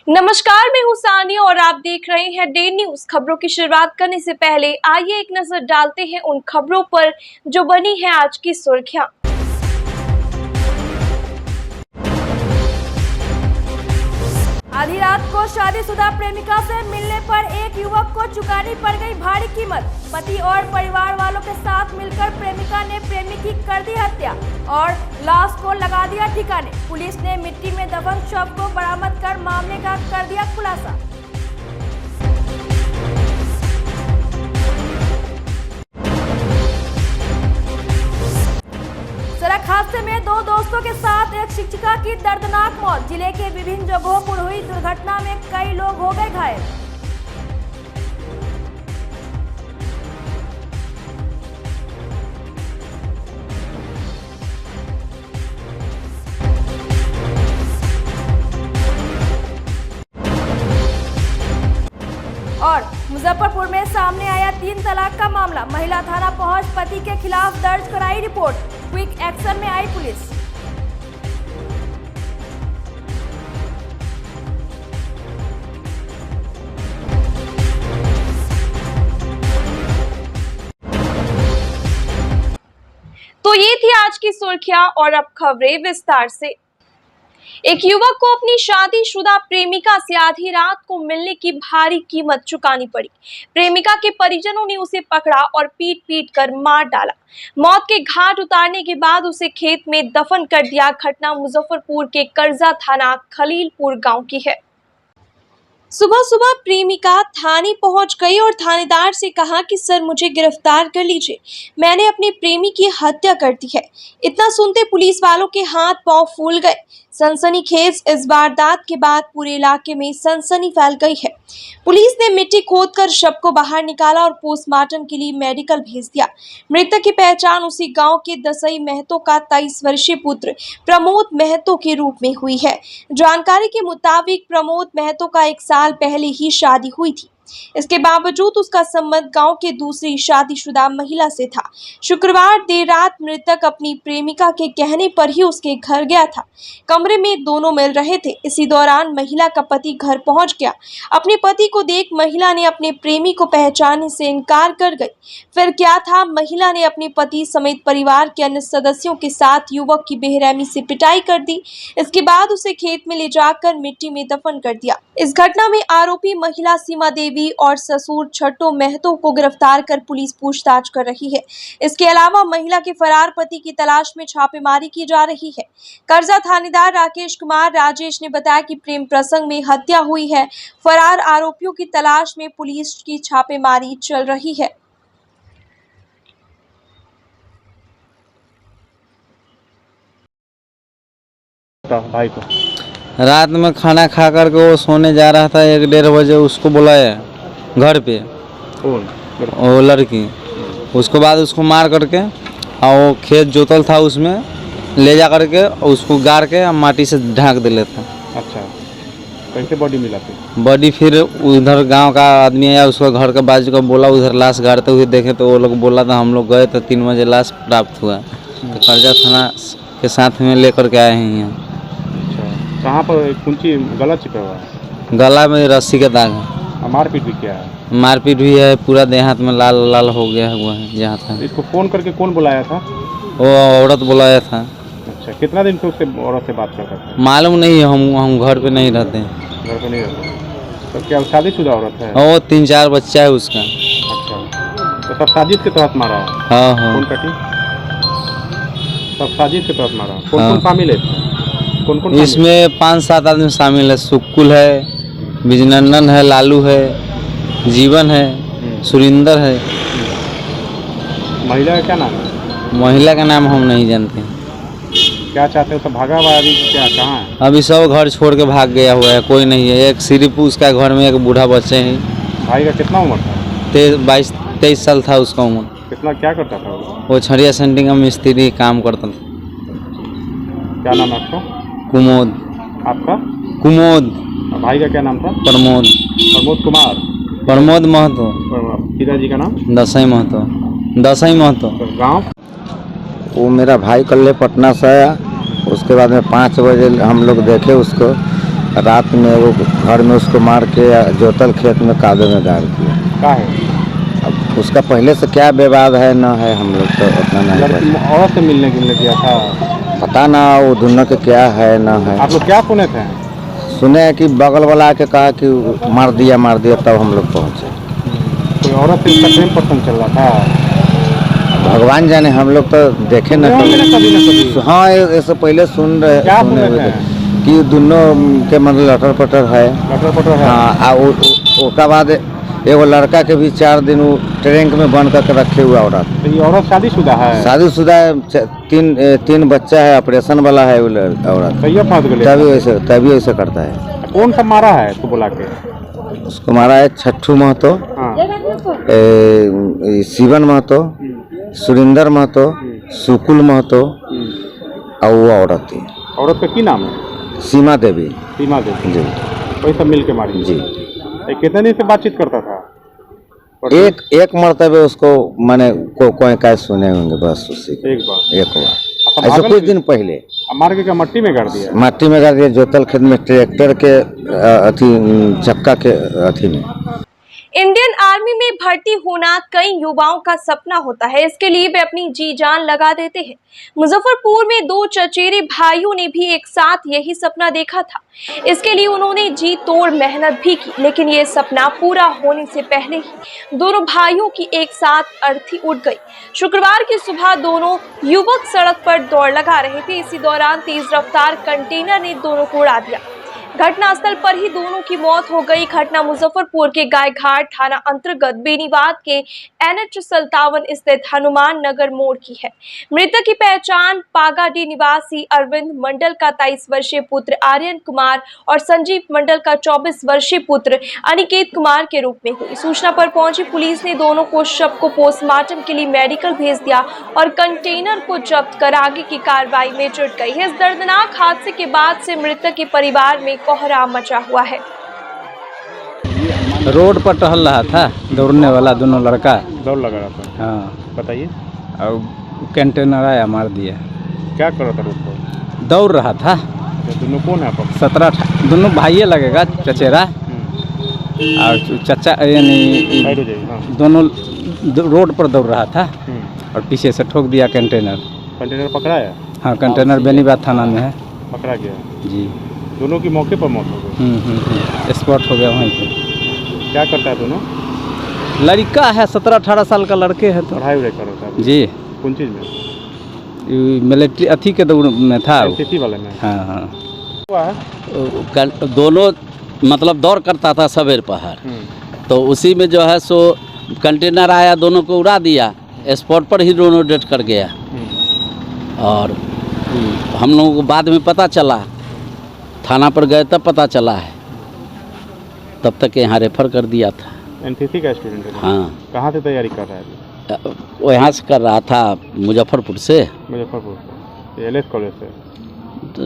नमस्कार, मैं हूं सानिया और आप देख रहे हैं डे न्यूज। खबरों की शुरुआत करने से पहले आइए एक नजर डालते हैं उन खबरों पर जो बनी है आज की सुर्खियां। आधी रात को शादीशुदा प्रेमिका से मिलने पर एक युवक को चुकानी पड़ गई भारी कीमत। पति और परिवार वालों के साथ मिलकर प्रेमिका ने प्रेमी की कर दी हत्या और लाश को लगा दिया ठिकाने। पुलिस ने मिट्टी में दफन शव को बरामद कर मामले का कर दिया खुलासा। सड़क हादसे में दो दोस्तों के साथ एक शिक्षिका की दर्दनाक मौत। जिले के विभिन्न जगहों पर हुई दुर्घटना में कई लोग हो गए घायल। और मुजफ्फरपुर में सामने आया 3 तलाक का मामला। महिला थाना पहुंच पति के खिलाफ दर्ज कराई रिपोर्ट। क्विक एक्शन में आई पुलिस। तो ये थी आज की सुर्खियां और अब खबरें विस्तार से। एक युवक को अपनी शादीशुदा प्रेमिका से आधी रात को मिलने की भारी कीमत चुकानी पड़ी। प्रेमिका के परिजनों ने उसे पकड़ा और पीट पीट कर मार डाला। मौत के घाट उतारने के बाद उसे खेत में दफन कर दिया। घटना मुजफ्फरपुर के करजा थाना खलीलपुर गांव की है। सुबह सुबह प्रेमिका थाने पहुंच गई और थानेदार से कहा कि सर मुझे गिरफ्तार कर लीजिए, मैंने अपने प्रेमी की हत्या कर दी है। इतना सुनते पुलिस वालों के हाथ पांव फूल गए। सनसनीखेज इस वारदात के बाद पूरे इलाके में सनसनी फैल गई है। पुलिस ने मिट्टी खोदकर शव को बाहर निकाला और पोस्टमार्टम के लिए मेडिकल भेज दिया। मृतक की पहचान उसी गांव के दसई महतो का 23 वर्षीय पुत्र प्रमोद महतो के रूप में हुई है। जानकारी के मुताबिक प्रमोद महतो का 1 साल पहले ही शादी हुई थी। इसके बावजूद उसका संबंध गांव के दूसरी शादीशुदा महिला से था। शुक्रवार देर रात मृतक अपनी प्रेमिका के कहने पर ही उसके घर गया था। कमरे में दोनों मिल रहे थे। इसी दौरान महिला का पति घर पहुंच गया। अपने पति को देख महिला ने अपने प्रेमी को पहचानने से इनकार कर गई। फिर क्या था, महिला ने अपने पति समेत परिवार के अन्य सदस्यों के साथ युवक की बेरहमी से पिटाई कर दी। इसके बाद उसे खेत में ले जाकर मिट्टी में दफन कर दिया। इस घटना में आरोपी महिला सीमा देवी और ससुर छट्टो महतो को गिरफ्तार कर पुलिस पूछताछ कर रही है। इसके अलावा महिला के फरार पति की तलाश में छापेमारी की जा रही है। करजा थानेदार राकेश कुमार राजेश ने बताया कि प्रेम प्रसंग में हत्या हुई है। फरार आरोपियों की तलाश में पुलिस की छापेमारी चल रही है। भाई को रात में खाना खा करके वो सोने जा रहा था, 1-1:30 बजे उसको बुलाया घर पे वो लड़की। उसके बाद उसको मार करके और वो खेत जोतल था उसमें ले जा करके उसको गाड़ के माटी से ढांक दे लेता। अच्छा, कैसे बॉडी मिला थी? बॉडी फिर उधर गांव का आदमी आया, उसको घर के बाजू का बोला, उधर लाश गाड़ते हुए देखे तो वो लोग बोला था। हम लोग गए तो 3 बजे लाश प्राप्त हुआ। तो करजा थाना के साथ में लेकर के आए हैं यहाँ। कहाँ पर कुंची गला चिपा हुआ है? गला में रस्सी का दाग है। मारपीट भी किया है? मारपीट भी है, पूरा देह हाथ में लाल लाल हो गया हुआ है जहाँ था। इसको फोन करके कौन बुलाया था? वो औरत बुलाया था। अच्छा, कितना दिन से उससे औरत से बात करता था? मालूम नहीं है, हम घर पे नहीं रहते हैं। घर पे नहीं रहते? तो क्या शादीशुदा औरत है? वो 3-4 बच्चा है उसका। अच्छा, तो सब साजिश के तहत मारा है? हाँ। कौन कटी? सब साजिश के तहत मारा? कौन शामिल है? कौन इसमें 5-7 आदमी शामिल है। सुक्कुल है, बिजनंदन है, लालू है, जीवन है, सुरिंदर है। महिला का क्या नाम है? महिला का नाम हम नहीं जानते। क्या चाहते हो? तो भागा हुआ अभी क्या, कहाँ है? अभी सब घर छोड़ के भाग गया हुआ है, कोई नहीं है। एक सिर्फ उसका घर में एक बूढ़ा बच्चे है। भाई का कितना उम्र था? 22-23 साल था उसका उम्र। कितना क्या करता था वो छड़िया सेंटिंग में मिस्त्री काम करता था। क्या नाम है आपका? कुमोद। आपका? कुमोद। भाई का क्या नाम था? प्रमोद। प्रमोद कुमार। प्रमोद महतो। पिताजी का नाम? दसई महतो। दसई महतो। गाँव? वो मेरा भाई कल पटना से आया। उसके बाद में 5 बजे हम लोग देखे उसको, रात में वो घर में उसको मार के जोतल खेत में कादे में गाड़ दिया। क्या है अब उसका पहले से क्या विवाद है ना है हम लोग तो उतना नहीं लड़की पता। औरत से मिलने के लिए गया था। पता ना वो दोनों के क्या है ना है। आप लोग क्या सुने थे? सुने हैं कि बगल वाला आके कहा कि मार दिया तब हम लोग पहुँचे। कोई औरत से इसका प्रेम प्रसंग चल रहा था। भगवान जाने, हम लोग तो देखे न कभी न कभी। हाँ ऐसे पहले सुने सुने हुए थे? थे कि दोनों के मतलब लटर पटर है। लटर पटर है। हाँ उसका बाद एगो लड़का के भी 4 दिन वो ट्रैंक में बंद करके रखे हुआ औरत। तो ये औरत शादीशुदा है? शादीशुदा है, तीन बच्चा है, ऑपरेशन वाला है वो औरत। तो ये फंस गए। तभी वैसे करता है। कौन सा मारा है उसको बुला के? उसको मारा है छठू महतो, हाँ। शिवन महतो, सुरिंदर महतो, सुकुल महतो और वो औरत थी। औरत का की नाम है? सीमा देवी। सीमा देवी जी। वही सब मिल के मारी जी। कितने दिन से बातचीत करता था? एक मरतबे उसको मैंने कोई का सुने होंगे बस उसी। एक बार ऐसे कुछ दिन पहले मार के मट्टी में गाड़ दिया। मट्टी में गाड़ दिया, जोतल खेत में ट्रैक्टर के चक्का के अथी में। इंडियन आर्मी में भर्ती होना कई युवाओं का सपना होता है। इसके लिए वे अपनी जी जान लगा देते हैं। मुजफ्फरपुर में 2 चचेरे भाइयों ने भी एक साथ यही सपना देखा था। इसके लिए उन्होंने जी तोड़ मेहनत भी की, लेकिन ये सपना पूरा होने से पहले ही दोनों भाइयों की एक साथ अर्थी उठ गई। शुक्रवार की सुबह दोनों युवक सड़क पर दौड़ लगा रहे थे। इसी दौरान तेज रफ्तार कंटेनर ने दोनों को उड़ा दिया। घटनास्थल पर ही दोनों की मौत हो गई। घटना मुजफ्फरपुर के गायघाट थाना अंतर्गत बेनीबाद के NH 57 स्थित हनुमान नगर मोड़ की है। मृतक की पहचान पागाडी निवासी अरविंद मंडल का 23 वर्षीय पुत्र आर्यन कुमार और संजीव मंडल का 24 वर्षीय पुत्र अनिकेत कुमार के रूप में हुई। सूचना पर पहुंची पुलिस ने दोनों को शव को पोस्टमार्टम के लिए मेडिकल भेज दिया और कंटेनर को जब्त कर आगे की कार्रवाई में जुट गई है। इस दर्दनाक हादसे के बाद से मृतक के परिवार में कोहराम मचा हुआ है। रोड पर टहल रहा था दौड़ने वाला दोनों लड़का। दौड़ लगा रहा था? हाँ। बताइए। और कंटेनर आया मार दिया। क्या कर रहा था रोड पर? दौड़ रहा था। दोनों कौन है आपका? 17 दोनों भाइये लगेगा, चचेरा और चचा यानी दोनों रोड पर दौड़ रहा था और पीछे से ठोक दिया कंटेनर। कंटेनर पकड़ाया? हाँ, कंटेनर बेनीबाद थाना में है। पकड़ा गया जी। दोनों की मौके पर मौत हो गई। स्पॉट हो गया वहीं पे। क्या करता है दोनों? लड़का है, 17-18 साल का लड़के है। तो पढ़ाई कर रहा था? जी। कौन चीज़ में? मिलिट्री अथी के दौड़ में था। एनसीसी वाले में? हाँ हाँ। दोनों मतलब दौड़ करता था सवेर पहर, तो उसी में जो है सो कंटेनर आया, दोनों को उड़ा दिया। स्पॉट पर ही दोनों डेथ कर गया। और हम लोगों को बाद में पता चला, थाना पर गए तब पता चला है, तब तक यहाँ रेफर कर दिया था। एनसीसी का स्टूडेंट है? हाँ। कहाँ से तैयारी कर रहा है? वो यहाँ से कर रहा था, मुजफ्फरपुर से। मुजफ्फरपुर से? LS कॉलेज से? तो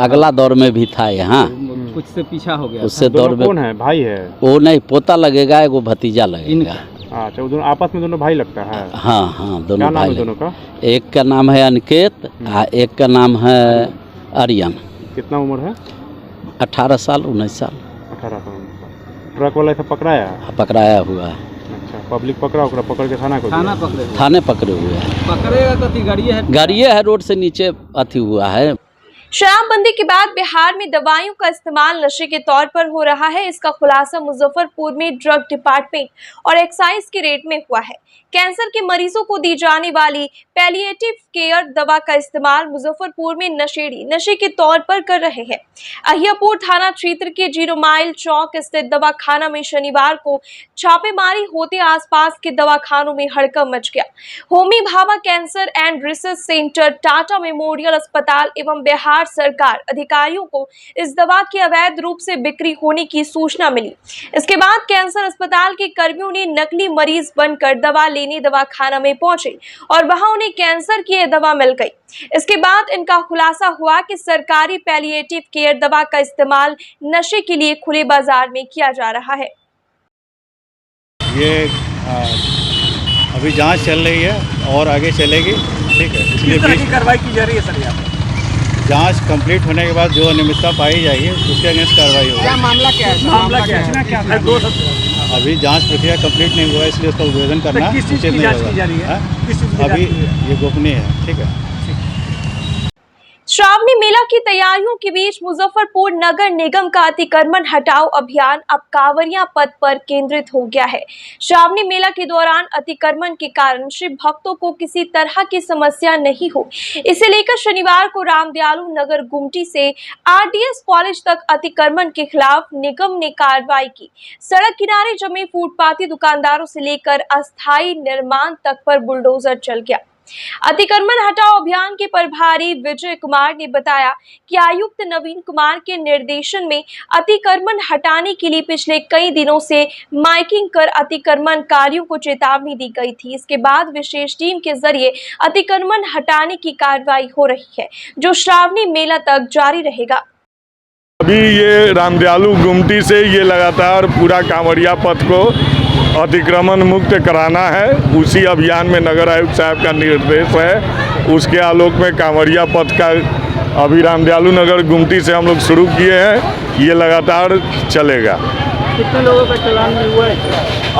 अगला दौर में भी था यहाँ, कुछ से पीछा हो गया। उससे दौर में। कौन है? भाई है? वो नहीं, पोता लगेगा, एगो भतीजा लगेगा। अच्छा, वो दोनों आपस में दोनों भाई लगता है? हाँ, दोनों भाई। क्या दोनों का? एक का नाम है अनिकेत और एक का नाम है आर्यन। कितना उम्र है? 18 साल 19 साल। 18 साल 19 साल। ट्रक वाला ऐसा पकड़ाया? पकड़ाया हुआ है। अच्छा, पब्लिक पकड़ा, पकड़ के थाने पकड़े हुए हैं। पकड़ेगा तो गाड़िए है, रोड से नीचे अथी हुआ है। शराबबंदी के बाद बिहार में दवाइयों का इस्तेमाल नशे के तौर पर हो रहा है। इसका खुलासा मुजफ्फरपुर में ड्रग डिपार्टमेंट और एक्साइज के रेड में हुआ है। कैंसर के मरीजों को दी जाने वाली पैलिएटिव केयर दवा का इस्तेमाल मुजफ्फरपुर में नशेड़ी नशे के तौर पर कर रहे हैं। अहियापुर थाना क्षेत्र के 0 माइल चौक स्थित दवाखाना में शनिवार को छापेमारी होते आसपास के दवाखानों में हड़कंप मच गया। Homi Bhabha cancer and research centre, Tata memorial अस्पताल एवं बिहार सरकार अधिकारियों को इस दवा की अवैध रूप से बिक्री होने की सूचना मिली। इसके बाद कैंसर अस्पताल के कर्मियों ने नकली मरीज बनकर दवा लेने दवाखाना में पहुंचे और वहां उन्हें कैंसर की यह दवा मिल गई। इसके बाद इनका खुलासा हुआ कि सरकारी पैलिएटिव केयर दवा का इस्तेमाल नशे के लिए खुले बाजार में किया जा रहा है। ये अभी जांच चल रही है और आगे चलेगी। ठीक है, इसलिए कार्रवाई की जा रही है सर। यहाँ जांच कंप्लीट होने के बाद जो अनियमितता पाई जाएगी उसके अगेंस्ट कार्रवाई होगी। मामला क्या है? अभी जांच प्रक्रिया कंप्लीट नहीं हुआ है, इसलिए उसका उद्भेदन करना उचित नहीं होगा। अभी ये गोपनीय है। ठीक है। श्रावणी मेला की तैयारियों के बीच मुजफ्फरपुर नगर निगम का अतिक्रमण हटाओ अभियान अब कांवरिया पथ पर केंद्रित हो गया है। श्रावणी मेला के दौरान अतिक्रमण के कारण शिव भक्तों को किसी तरह की समस्या नहीं हो, इसे लेकर शनिवार को रामदयालु नगर गुमटी से आरडीएस कॉलेज तक अतिक्रमण के खिलाफ निगम ने कार्रवाई की। सड़क किनारे जमे फुटपाथी दुकानदारों से लेकर अस्थायी निर्माण तक पर बुलडोजर चल गया। अतिक्रमण हटाओ अभियान के प्रभारी विजय कुमार ने बताया कि आयुक्त नवीन कुमार के निर्देशन में अतिक्रमण हटाने के लिए पिछले कई दिनों से माइकिंग कर अतिक्रमणकारियों को चेतावनी दी गई थी। इसके बाद विशेष टीम के जरिए अतिक्रमण हटाने की कार्रवाई हो रही है, जो श्रावणी मेला तक जारी रहेगा। अभी ये रामदयालु गुमटी से ये लगातार पूरा कांवरिया पथ को अतिक्रमण मुक्त कराना है। उसी अभियान में नगर आयुक्त साहब का निर्देश है। उसके आलोक में कांवरिया पथ का अभी रामदयालु नगर गुमटी से हम लोग शुरू किए हैं, ये लगातार चलेगा। कितने लोगों का चालान हुआ है?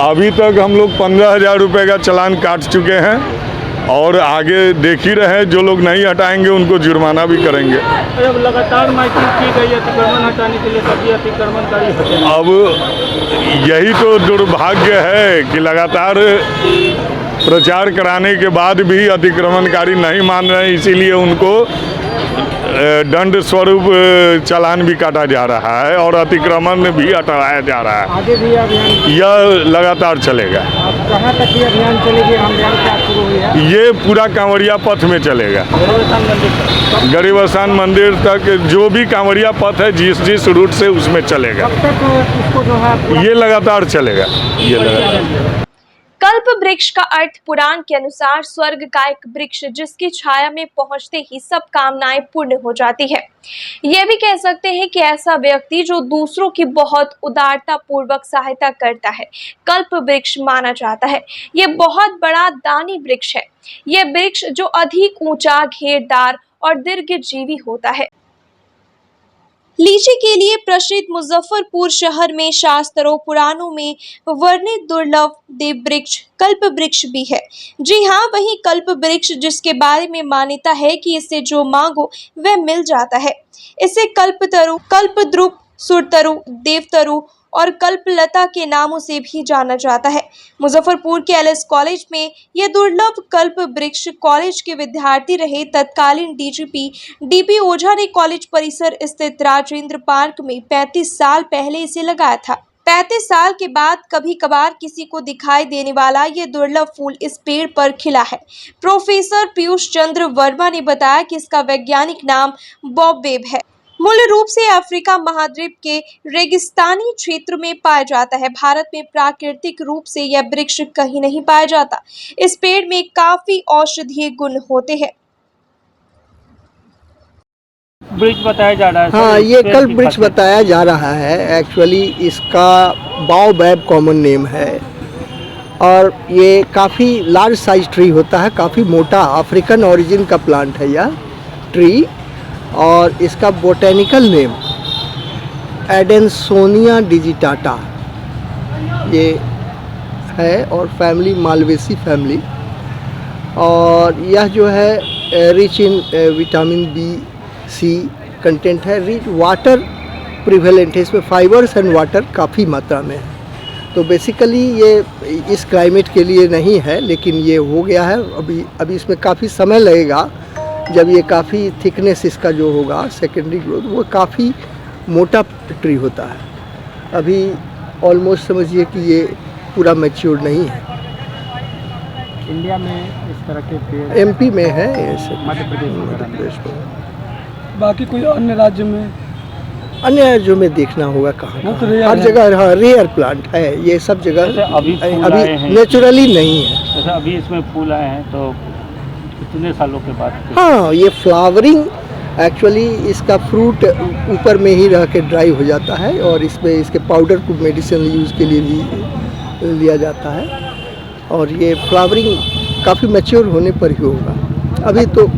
अभी तक हम लोग 15,000 रुपये का चालान काट चुके हैं और आगे देख ही रहे, जो लोग नहीं हटाएंगे उनको जुर्माना भी करेंगे। अब लगातार माइकिंग की गई अतिक्रमण हटाने के लिए, सभी अतिक्रमणकारी हटेंगे। अब यही तो दुर्भाग्य है कि लगातार प्रचार कराने के बाद भी अतिक्रमणकारी नहीं मान रहे हैं, इसीलिए उनको दंड स्वरूप चालान भी काटा जा रहा है और अतिक्रमण भी हटाया जा रहा है। आगे भी अभियान यह लगातार चलेगा। अब कहाँ तक ये अभियान चलेगी? रामदयालु से शुरू हुई है, ये पूरा कांवरिया पथ में चलेगा, गरीब स्थान मंदिर तक जो भी कांवरिया पथ है जिस रूट से उसमें चलेगा। कब तक इसको जो है ये लगातार चलेगा। ये लगातार कल्प वृक्ष का अर्थ पुराण के अनुसार स्वर्ग का एक वृक्ष जिसकी छाया में पहुंचते ही सब कामनाएं पूर्ण हो जाती है। यह भी कह सकते हैं कि ऐसा व्यक्ति जो दूसरों की बहुत उदारता पूर्वक सहायता करता है कल्प वृक्ष माना जाता है। यह बहुत बड़ा दानी वृक्ष है। यह वृक्ष जो अधिक ऊंचा, घेरदार और दीर्घजीवी होता है। लीची के लिए प्रसिद्ध मुजफ्फरपुर शहर में शास्त्रों पुराणों में वर्णित दुर्लभ देव वृक्ष कल्प वृक्ष भी है। जी हाँ, वही कल्प वृक्ष जिसके बारे में मान्यता है कि इससे जो मांगो वह मिल जाता है। इसे कल्पतरु, कल्पद्रुप, सुरतरु, देवतरु और कल्पलता के नामों से भी जाना जाता है। मुजफ्फरपुर के एलएस कॉलेज में यह दुर्लभ कल्प वृक्ष कॉलेज के विद्यार्थी रहे तत्कालीन डीजीपी डीपी ओझा ने कॉलेज परिसर स्थित राजेंद्र पार्क में 35 साल पहले इसे लगाया था। 35 साल के बाद कभी कभार किसी को दिखाई देने वाला ये दुर्लभ फूल इस पेड़ पर खिला है। प्रोफेसर पीयूष चंद्र वर्मा ने बताया कि इसका वैज्ञानिक नाम बॉबवेब है। मूल रूप से अफ्रीका महाद्वीप के रेगिस्तानी क्षेत्र में पाया जाता है। भारत में प्राकृतिक रूप से यह वृक्ष कहीं नहीं पाया जाता। इस पेड़ में काफी औषधीय गुण होते हैं। वृक्ष बताया जा रहा है। हाँ, ये कल्प वृक्ष बताया जा रहा है। एक्चुअली इसका बाओबैब कॉमन नेम है और ये काफ़ी लार्ज साइज ट्री होता है, काफ़ी मोटा अफ्रीकन ओरिजिन का प्लांट है यह ट्री। और इसका बोटेनिकल नेम एडेंसोनिया डिजिटाटा ये है और फैमिली मालवेसी फैमिली। और यह जो है rich in vitamin B C content है, रिच वाटर प्रिवेलेंट है, इसमें फाइबर्स एंड वाटर काफ़ी मात्रा में है। तो बेसिकली ये इस क्लाइमेट के लिए नहीं है, लेकिन ये हो गया है। अभी इसमें काफ़ी समय लगेगा। जब ये काफ़ी थिकनेस इसका जो होगा सेकेंडरी ग्रोथ, वो काफ़ी मोटा ट्री होता है। अभी ऑलमोस्ट समझिए कि ये पूरा मैच्योर नहीं है। इंडिया में इस तरह के पेड़ एमपी में है, ऐसे मध्य प्रदेश में। बाकी कोई अन्य राज्य में? अन्य राज्यों में देखना होगा कहाँ। हर जगह हाँ रेयर प्लांट है, ये सब जगह अभी नेचुरली नहीं है। जैसे अभी इसमें फूल आए हैं तो कितने सालों के बाद? हाँ, ये फ्लावरिंग एक्चुअली इसका फ्रूट ऊपर में ही रह के ड्राई हो जाता है और इसमें इसके पाउडर को मेडिसिनल यूज़ के लिए भी लिया जाता है। और ये फ्लावरिंग काफ़ी मैच्योर होने पर ही होगा। अभी तो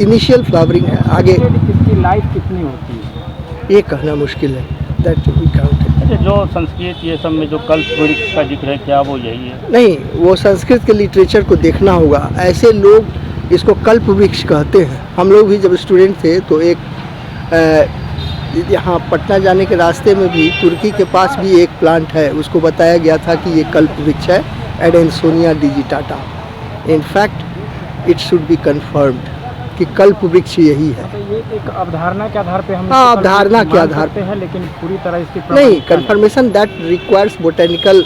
इनिशियल फ्लावरिंग है, आगे की लाइफ कितनी होती है? ये कहना मुश्किल है। That we count. अच्छा, जो संस्कृत ये सब में जो कल्प वृक्ष का जिक्र है, क्या वो यही है? नहीं, वो संस्कृत के लिटरेचर को देखना होगा। ऐसे लोग इसको कल्प वृक्ष कहते हैं। हम लोग भी जब स्टूडेंट थे तो एक यहाँ पटना जाने के रास्ते में भी तुर्की के पास भी एक प्लांट है, उसको बताया गया था कि ये कल्प वृक्ष है, adansonia digitata. In fact it should be confirmed कि कल्प वृक्ष यही है। तो ये एक अवधारणा के आधार पे हम हाँ, अवधारणा के आधार पे है, लेकिन पूरी तरह इसकी नहीं, confirmation that requires botanical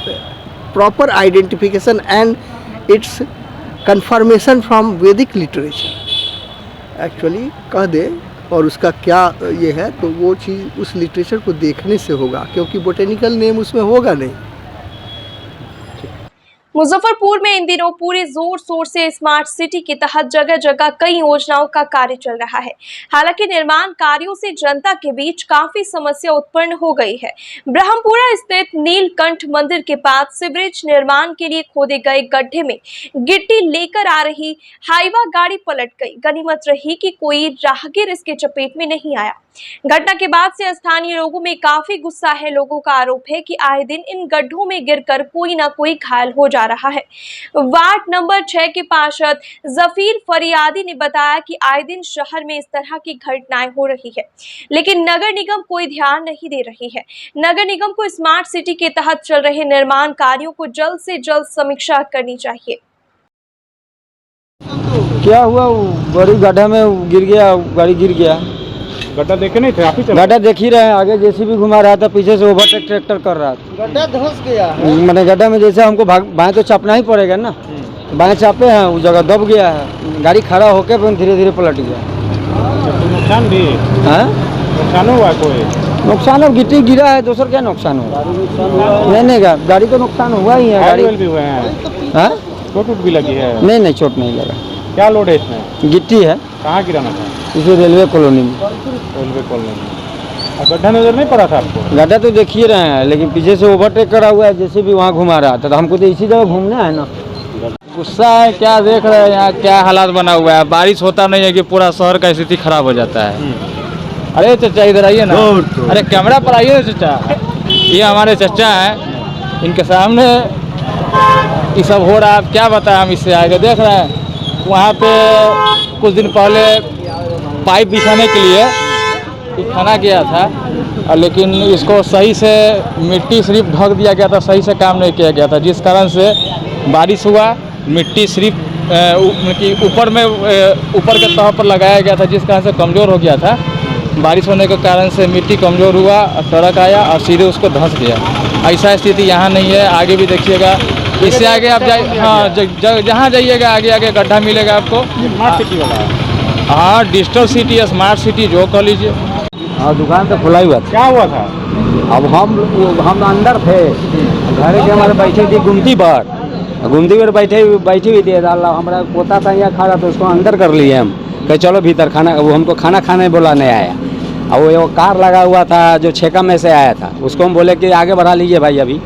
proper identification and it's confirmation from वैदिक लिटरेचर। एक्चुअली कह दे और उसका क्या ये है, तो वो चीज़ उस लिटरेचर को देखने से होगा, क्योंकि बोटेनिकल नेम उसमें होगा नहीं। मुजफ्फरपुर में इन दिनों पूरे जोर शोर से स्मार्ट सिटी के तहत जगह जगह कई योजनाओं का कार्य चल रहा है। हालांकि निर्माण कार्यों से जनता के बीच काफी समस्या उत्पन्न हो गई है। ब्रह्मपुरा स्थित नीलकंठ मंदिर के पास सीवरेज निर्माण के लिए खोदे गए गड्ढे में गिट्टी लेकर आ रही हाईवा गाड़ी पलट गई। गनीमत रही कि कोई राहगीर इसके चपेट में नहीं आया। घटना के बाद से स्थानीय लोगों में काफी गुस्सा है। लोगों का आरोप है कि आए दिन इन गड्ढों में गिरकर कोई ना कोई घायल हो जा रहा है। वार्ड नंबर 6 के पार्षद जफीर फरियादी ने बताया कि आए दिन शहर में इस तरह की घटनाएं हो रही है, लेकिन नगर निगम कोई ध्यान नहीं दे रही है। नगर निगम को स्मार्ट सिटी के तहत चल रहे निर्माण कार्यों को जल्द से जल्द समीक्षा करनी चाहिए। क्या हुआ, बड़ी गड्ढा में गिर गया, गाड़ी गिर गया। गड्ढा देखे नहीं थे आप ही? गड्ढा देख ही रहे हैं, आगे जेसीबी घुमा रहा था, पीछे से ओवरटेक ट्रैक्टर कर रहा था। गड्ढा धंस गया है। मैंने गड्ढा में जैसे हमको बाएं तो चापना ही पड़ेगा ना, बाएं चापे हैं, उस जगह दब गया है, गाड़ी खड़ा होके फिर धीरे धीरे पलट गया। नुकसान भी है? नुकसान हुआ? कोई नुकसान अब गिट्टी गिरा है, दूसरा क्या नुकसान हुआ? नहीं, गाड़ी को नुकसान हुआ ही है। गाड़ी भी हुए हैं, चोट भी लगी है? नहीं, चोट नहीं लगा। क्या लोड है इसमें? गिट्टी है। कहाँ गिराना था? इसे रेलवे कॉलोनी में। रेलवे कॉलोनी में। गड्ढा नजर नहीं पड़ा था आपको? गड्ढा तो देख ही रहे हैं, लेकिन पीछे से ओवरटेक करा हुआ है, जैसे भी वहाँ घुमा रहा था, तो हमको तो इसी जगह घूमना है ना। गुस्सा है, क्या देख रहे हैं यहाँ क्या हालात बना हुआ है। बारिश होता नहीं है कि पूरा शहर का स्थिति खराब हो जाता है। अरे चचा इधर आइए ना, अरे कैमरा पर आइए ना चचा। ये हमारे चचा हैं, इनके सामने ये सब हो रहा है, क्या बताएं हम इससे आगे देख रहे हैं। वहाँ पे कुछ दिन पहले पाइप बिछाने के लिए खाना गया था, लेकिन इसको सही से मिट्टी सिर्फ ढक दिया गया था, सही से काम नहीं किया गया था, जिस कारण से बारिश हुआ, मिट्टी सिर्फ ऊपर के तह पर लगाया गया था, जिस कारण से कमज़ोर हो गया था। बारिश होने के कारण से मिट्टी कमज़ोर हुआ, ट्रक आया और सीधे उसको धंस गया। ऐसा स्थिति यहाँ नहीं है, आगे भी देखिएगा। इससे आगे आप हाँ जहाँ जाइएगा आगे आगे गड्ढा मिलेगा आपको। स्मार्ट सिटी वाला? हाँ, डिजिटल सिटी, स्मार्ट सिटी जो कह लीजिए। हाँ, दुकान तो खुला हुआ था। क्या हुआ था? अब हम अंदर थे, घर के हमारे बैठे थी गुमती पर बैठी हुई थी। हमारा पोता था यहाँ खड़ा, तो उसको अंदर कर लिए हम, कहे चलो भीतर खाना। वो हमको खाना खाने बुलाने आया, और वो कार लगा हुआ था जो छेका में से आया था, उसको हम बोले कि आगे बढ़ा लीजिए भाई। अभी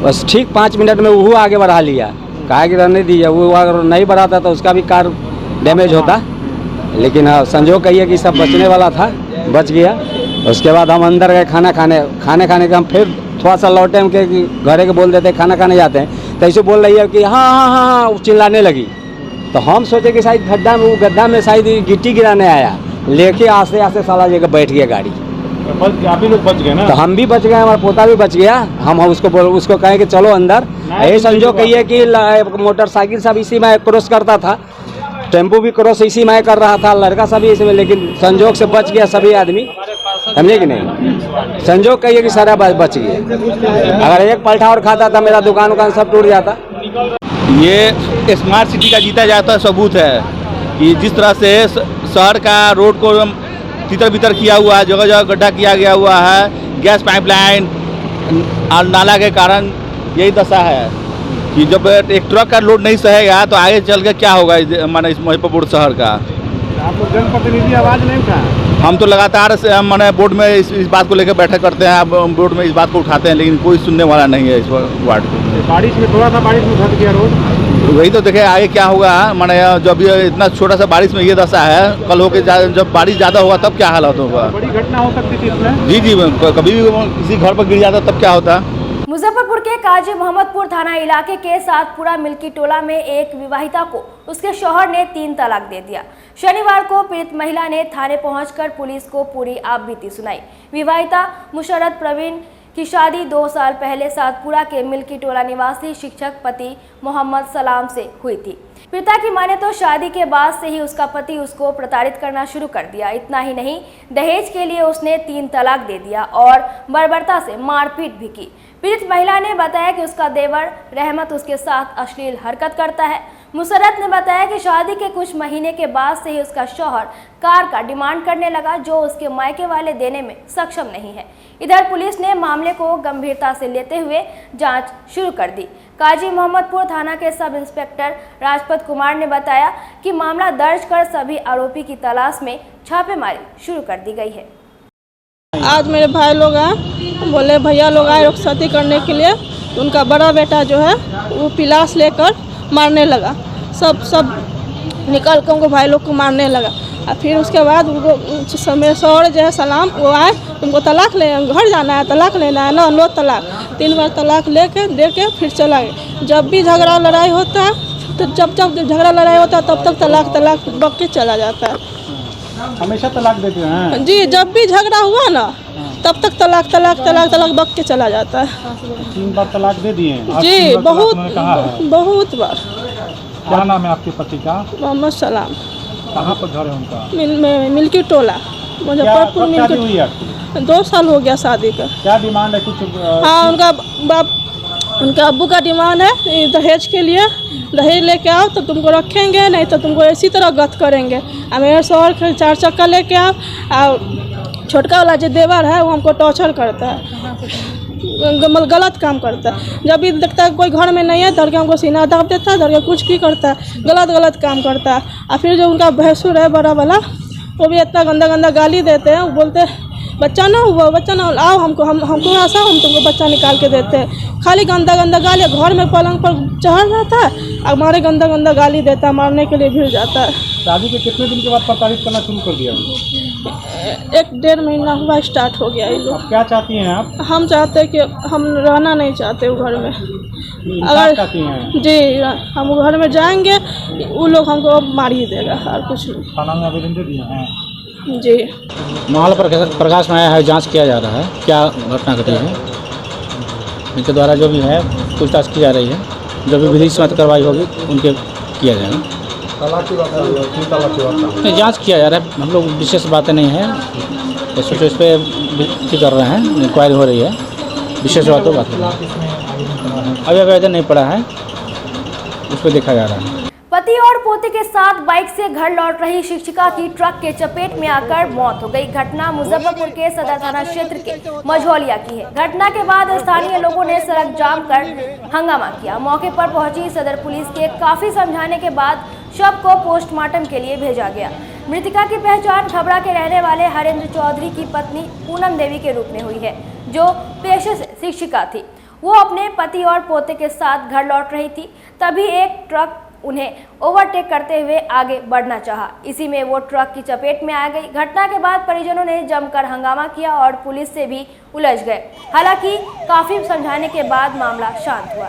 बस ठीक 5 मिनट में वो आगे बढ़ा लिया, कहा कि रहने दीजिए। वो अगर नहीं बढ़ाता तो उसका भी कार डैमेज होता, लेकिन संजोग कहिए कि सब बचने वाला था, बच गया। उसके बाद हम अंदर गए खाने के। हम फिर थोड़ा सा लौटे, हम के घरे के बोल देते खाना खाने जाते हैं, तो ऐसे बोल रही है कि हाँ चिल्लाने लगी। तो हम सोचे कि शायद गड्ढा में शायद गिट्टी गिराने आया, लेके आस्ते आस्ते साला जगह बैठ गया गाड़ी। आप भी लोग बच गए ना? तो हम भी बच गए, हमारा पोता भी बच गया। हम उसको कहे कि चलो अंदर। ये समझो कहिए कि मोटरसाइकिल सब इसी में क्रॉस करता था, टेम्पो भी क्रॉस इसी में कर रहा था, लड़का सभी इसमें, लेकिन संजोग से बच गया सभी आदमी, समझे कि नहीं। संजोग कहिए कि सारा बच गया। अगर एक पलटा और खाता था, मेरा दुकान सब टूट जाता। ये स्मार्ट सिटी का जीता जाता सबूत है कि जिस तरह से शहर का रोड को तितर बितर किया हुआ है, जगह जगह गड्ढा किया गया हुआ है, गैस पाइपलाइन और नाला के कारण यही दशा है कि जब एक ट्रक का लोड नहीं सहेगा तो आगे चल के क्या होगा माने इस मुजफ्फरपुर शहर का। आप लोग जनप्रतिनिधि आवाज़ नहीं उठा? हम तो लगातार से मैंने बोर्ड में इस बात को लेकर बैठक करते हैं, बोर्ड में इस बात को उठाते हैं, लेकिन कोई सुनने वाला नहीं है इस वार्ड को। बारिश में थोड़ा सा बारिश में धंस गया वही तो देखे आगे क्या होगा। माने जब ये इतना छोटा सा बारिश में ये दशा है, कल होके जब बारिश ज़्यादा होगा तब क्या हालत होगा। बड़ी घटना हो सकती थी इसमें। जी जी, कभी भी किसी घर पर गिर जाता तब क्या होता। मुजफ्फरपुर के काजी मोहम्मदपुर थाना इलाके के सातपुरा मिल्की टोला में एक विवाहिता को उसके शौहर ने 3 तलाक दे दिया। शनिवार को पीड़ित महिला ने थाने पहुंचकर पुलिस को पूरी आपबीती सुनाई। विवाहिता मुशर्रत प्रवीण की शादी 2 साल पहले सातपुरा के मिल्की टोला निवासी शिक्षक पति मोहम्मद सलाम से हुई थी। पिता की माने तो शादी के बाद से ही उसका पति उसको प्रताड़ित करना शुरू कर दिया। इतना ही नहीं, दहेज के लिए उसने 3 तलाक दे दिया और बर्बरता से मारपीट भी की। पीड़ित महिला ने बताया कि उसका देवर रहमत उसके साथ अश्लील हरकत करता है। मुसर्रत ने बताया कि शादी के कुछ महीने के बाद से ही उसका शौहर कार का डिमांड करने लगा, जो उसके मायके वाले देने में सक्षम नहीं है। इधर पुलिस ने मामले को गंभीरता से लेते हुए जांच शुरू कर दी। काजी मोहम्मदपुर थाना के सब इंस्पेक्टर राजपत कुमार ने बताया कि मामला दर्ज कर सभी आरोपी की तलाश में छापेमारी शुरू कर दी गई है। आज मेरे भाई लोग आए, बोले भैया लोग आए रुखसती करने के लिए। उनका बड़ा बेटा जो है वो पिलास लेकर मारने लगा, सब निकल कर उनको भाई लोग को मारने लगा। और फिर उसके बाद उनको समय शौहर जो है सलाम वो आए, उनको तलाक ले घर जाना है, तलाक लेना है, नो तलाक 3 बार तलाक लेके दे के फिर चला गया। जब भी झगड़ा लड़ाई होता है तो जब झगड़ा लड़ाई होता है तब तक तलाक बक के चला जाता है। हमेशा तलाक देते हैं जी, जब भी झगड़ा हुआ ना तब तक तलाक बक के चला जाता है। 3 बार तलाक दे दिए जी, बहुत बार। क्या नाम है आपके पति का? मोहम्मद सलाम। कहाँ पर घर है उनका? मिल्की टोला मुजफ्फरपुर। मिल्की 2 साल हो गया शादी का। क्या डिमांड है कुछ? हाँ, उनका अब्बू का डिमांड है दहेज के लिए, दहेज लेके आओ तो तुमको रखेंगे, नहीं तो तुमको इसी तरह गत करेंगे। और मेरे शौहर 4 चक्का लेके आओ, और छोटका वाला जो देवर है वो हमको टॉर्चर करता है, गलत काम करता है। जब भी देखता है कोई घर में नहीं है धर के हमको सीना दाब देता है, धर के कुछ भी करता है, गलत काम करता है। और फिर जो उनका भैंसुर है बड़ा वाला, वो भी इतना गंदा गाली देते हैं। वो बोलते हैं बच्चा ना हुआ, बच्चा ना आओ हमको आशा, हम तुमको बच्चा निकाल के देते हैं। खाली गंदा गाली, घर में पलंग पर चढ़ जाता है और हमारे गंदा गाली देता है, मारने के लिए भिड़ जाता है। शादी के कितने दिन के बाद प्रताड़ित करना शुरू कर दिया? 1-1.5 महीना हुआ स्टार्ट हो गया ये लोग। क्या चाहती हैं आप? हम चाहते हैं कि हम रहना नहीं चाहते वो घर में। अगर चाहती हैं जी, हम घर में जाएंगे वो लोग हमको मार ही देगा और कुछ नहीं। थाना में आवेदन दे दिए हैं जी। माहौल प्रकाश में आया है, जांच किया जा रहा है क्या घटना घटी है। इनके द्वारा जो भी है पूछताछ की जा रही है, जो भी विधि सम्मत कार्रवाई होगी उनके किया जाएगा। नहीं, जांच किया जा रहा है, हम लोग विशेष बातें नहीं है तो सोचो इस पर कर रहे हैं, इंक्वायरी हो रही है, विशेष बातों बात अभी आवेदन नहीं पड़ा है, उस पर देखा जा रहा है। पति और पोते के साथ बाइक से घर लौट रही शिक्षिका की ट्रक के चपेट में आकर मौत हो गई। घटना मुजफ्फरपुर के सदर थाना क्षेत्र के मझौलिया की है। घटना के बाद स्थानीय लोगों ने सड़क जाम कर हंगामा किया। मौके पर पहुंची सदर पुलिस के काफी समझाने के बाद शव को पोस्टमार्टम के लिए भेजा गया। मृतका की पहचान खबड़ा के रहने वाले हरेंद्र चौधरी की पत्नी पूनम देवी के रूप में हुई है, जो पेशे से शिक्षिका थी। वो अपने पति और पोते के साथ घर लौट रही थी, तभी एक ट्रक उन्हें ओवरटेक करते हुए आगे बढ़ना चाहा। इसी में वो ट्रक की चपेट में आ गई। घटना के बाद परिजनों ने जमकर हंगामा किया और पुलिस से भी उलझ गए। हालांकि काफी समझाने के बाद मामला शांत हुआ।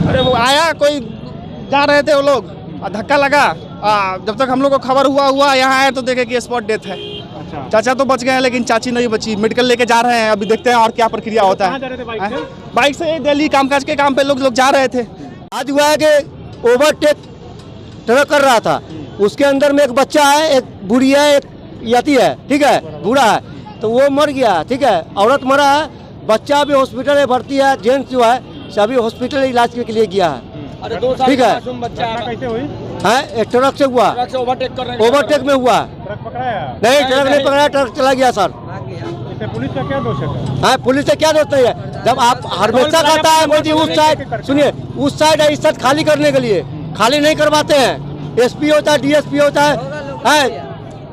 अरे वो आया, कोई जा रहे थे वो लोग, धक्का लगा। जब तक हम लोग को खबर हुआ यहाँ आए तो देखे कि स्पॉट डेथ है। चाचा तो बच गए हैं लेकिन चाची नहीं बची। मेडिकल लेके जा रहे हैं, अभी देखते हैं और क्या प्रक्रिया होता है। बाइक से दिल्ली कामकाज के काम पे लोग जा रहे थे। आज हुआ है कि ओवरटेक ट्रक कर रहा था, उसके अंदर में एक बच्चा है, एक बूढ़ी है, एक यती है, ठीक है, बूढ़ा है, तो वो मर गया, ठीक है, औरत मरा है, बच्चा भी हॉस्पिटल में भर्ती है, जेंट्स जो है सभी हॉस्पिटल इलाज के लिए गया है, ठीक है। कैसे हुई? एक ट्रक से हुआ, ओवरटेक में हुआ। नहीं, ट्रक नहीं पकड़ा, ट्रक चला गया सर। पुलिस का क्या दोष है? हाँ, पुलिस से क्या दोष नहीं है। जब आप हमेशा कहता है मोदी उस साइड, सुनिए, उस साइड है, इस साइड खाली करने के लिए खाली नहीं करवाते हैं। एसपी होता है, डीएसपी होता है,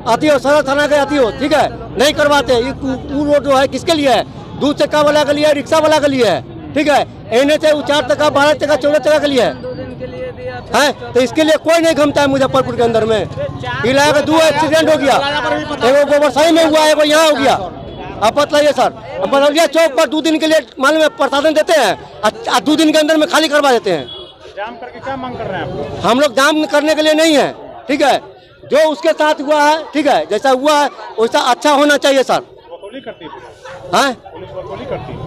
अति हो, सदर थाना के अति हो, ठीक है, नहीं करवाते। ये वो रोड जो है किसके लिए है? 2 चक्का वाला के लिए है, रिक्शा वाला के लिए है, ठीक है। एने से 4 चक्का, 12 चक्का, 14 चक्का के लिए है। तो इसके लिए कोई नहीं घूमता है मुजफ्फरपुर के अंदर में। इलाके का 2 एक्सीडेंट हो गया, एगो गोबरसाही में हुआ, एगो यहाँ हो गया। आप बतलाइए सर, बरौलिया चौक पर 2 दिन के लिए मालूम है प्रसाधन देते हैं, 2 दिन के अंदर में खाली करवा देते हैं। जाम करके क्या मांग कर रहे हैं आप? हम लोग जाम करने के लिए नहीं है, ठीक है। जो उसके साथ हुआ है, ठीक है, जैसा हुआ है वैसा अच्छा होना चाहिए सर। वसूली करती है हाँ, पुलिस, वसूली करती है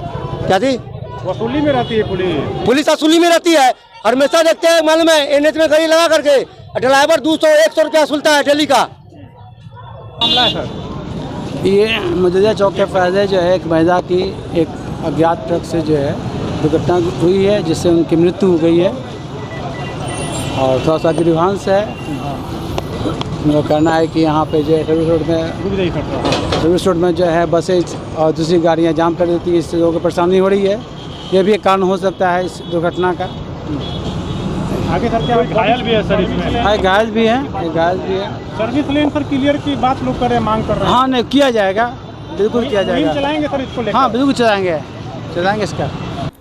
क्या थी? वसूली में रहती है पुलिस। पुलिस वसूली में रहती है, हमेशा देखते हैं मालूम है। NH में गाड़ी लगा करके ड्राइवर 200-100 रुपया वसूलता है डेली का। मामला है सर, ये मजूदा चौक के फायदे जो है, एक महिला की एक अज्ञात ट्रक से जो है दुर्घटना हुई है, जिससे उनकी मृत्यु हो गई है और थोड़ा सा गिरवांश है। मेरा कहना है कि यहाँ पे जो है सर्विस रोड में जो है बसें और दूसरी गाड़ियाँ जाम कर देती है, इससे लोगों को परेशानी हो रही है। ये भी एक कारण हो सकता है इस दुर्घटना का। आगे सर क्या घायल भी है सर इसमें? घायल भी है, घायल भी है। सर्विस लेन सर क्लियर की बात लोग कर रहे हैं, मांग कर रहे हैं। हाँ, नहीं किया जाएगा, बिल्कुल किया जाएगा। चलाएंगे सर इसको लेकर? हाँ, बिल्कुल चलाएंगे इसका।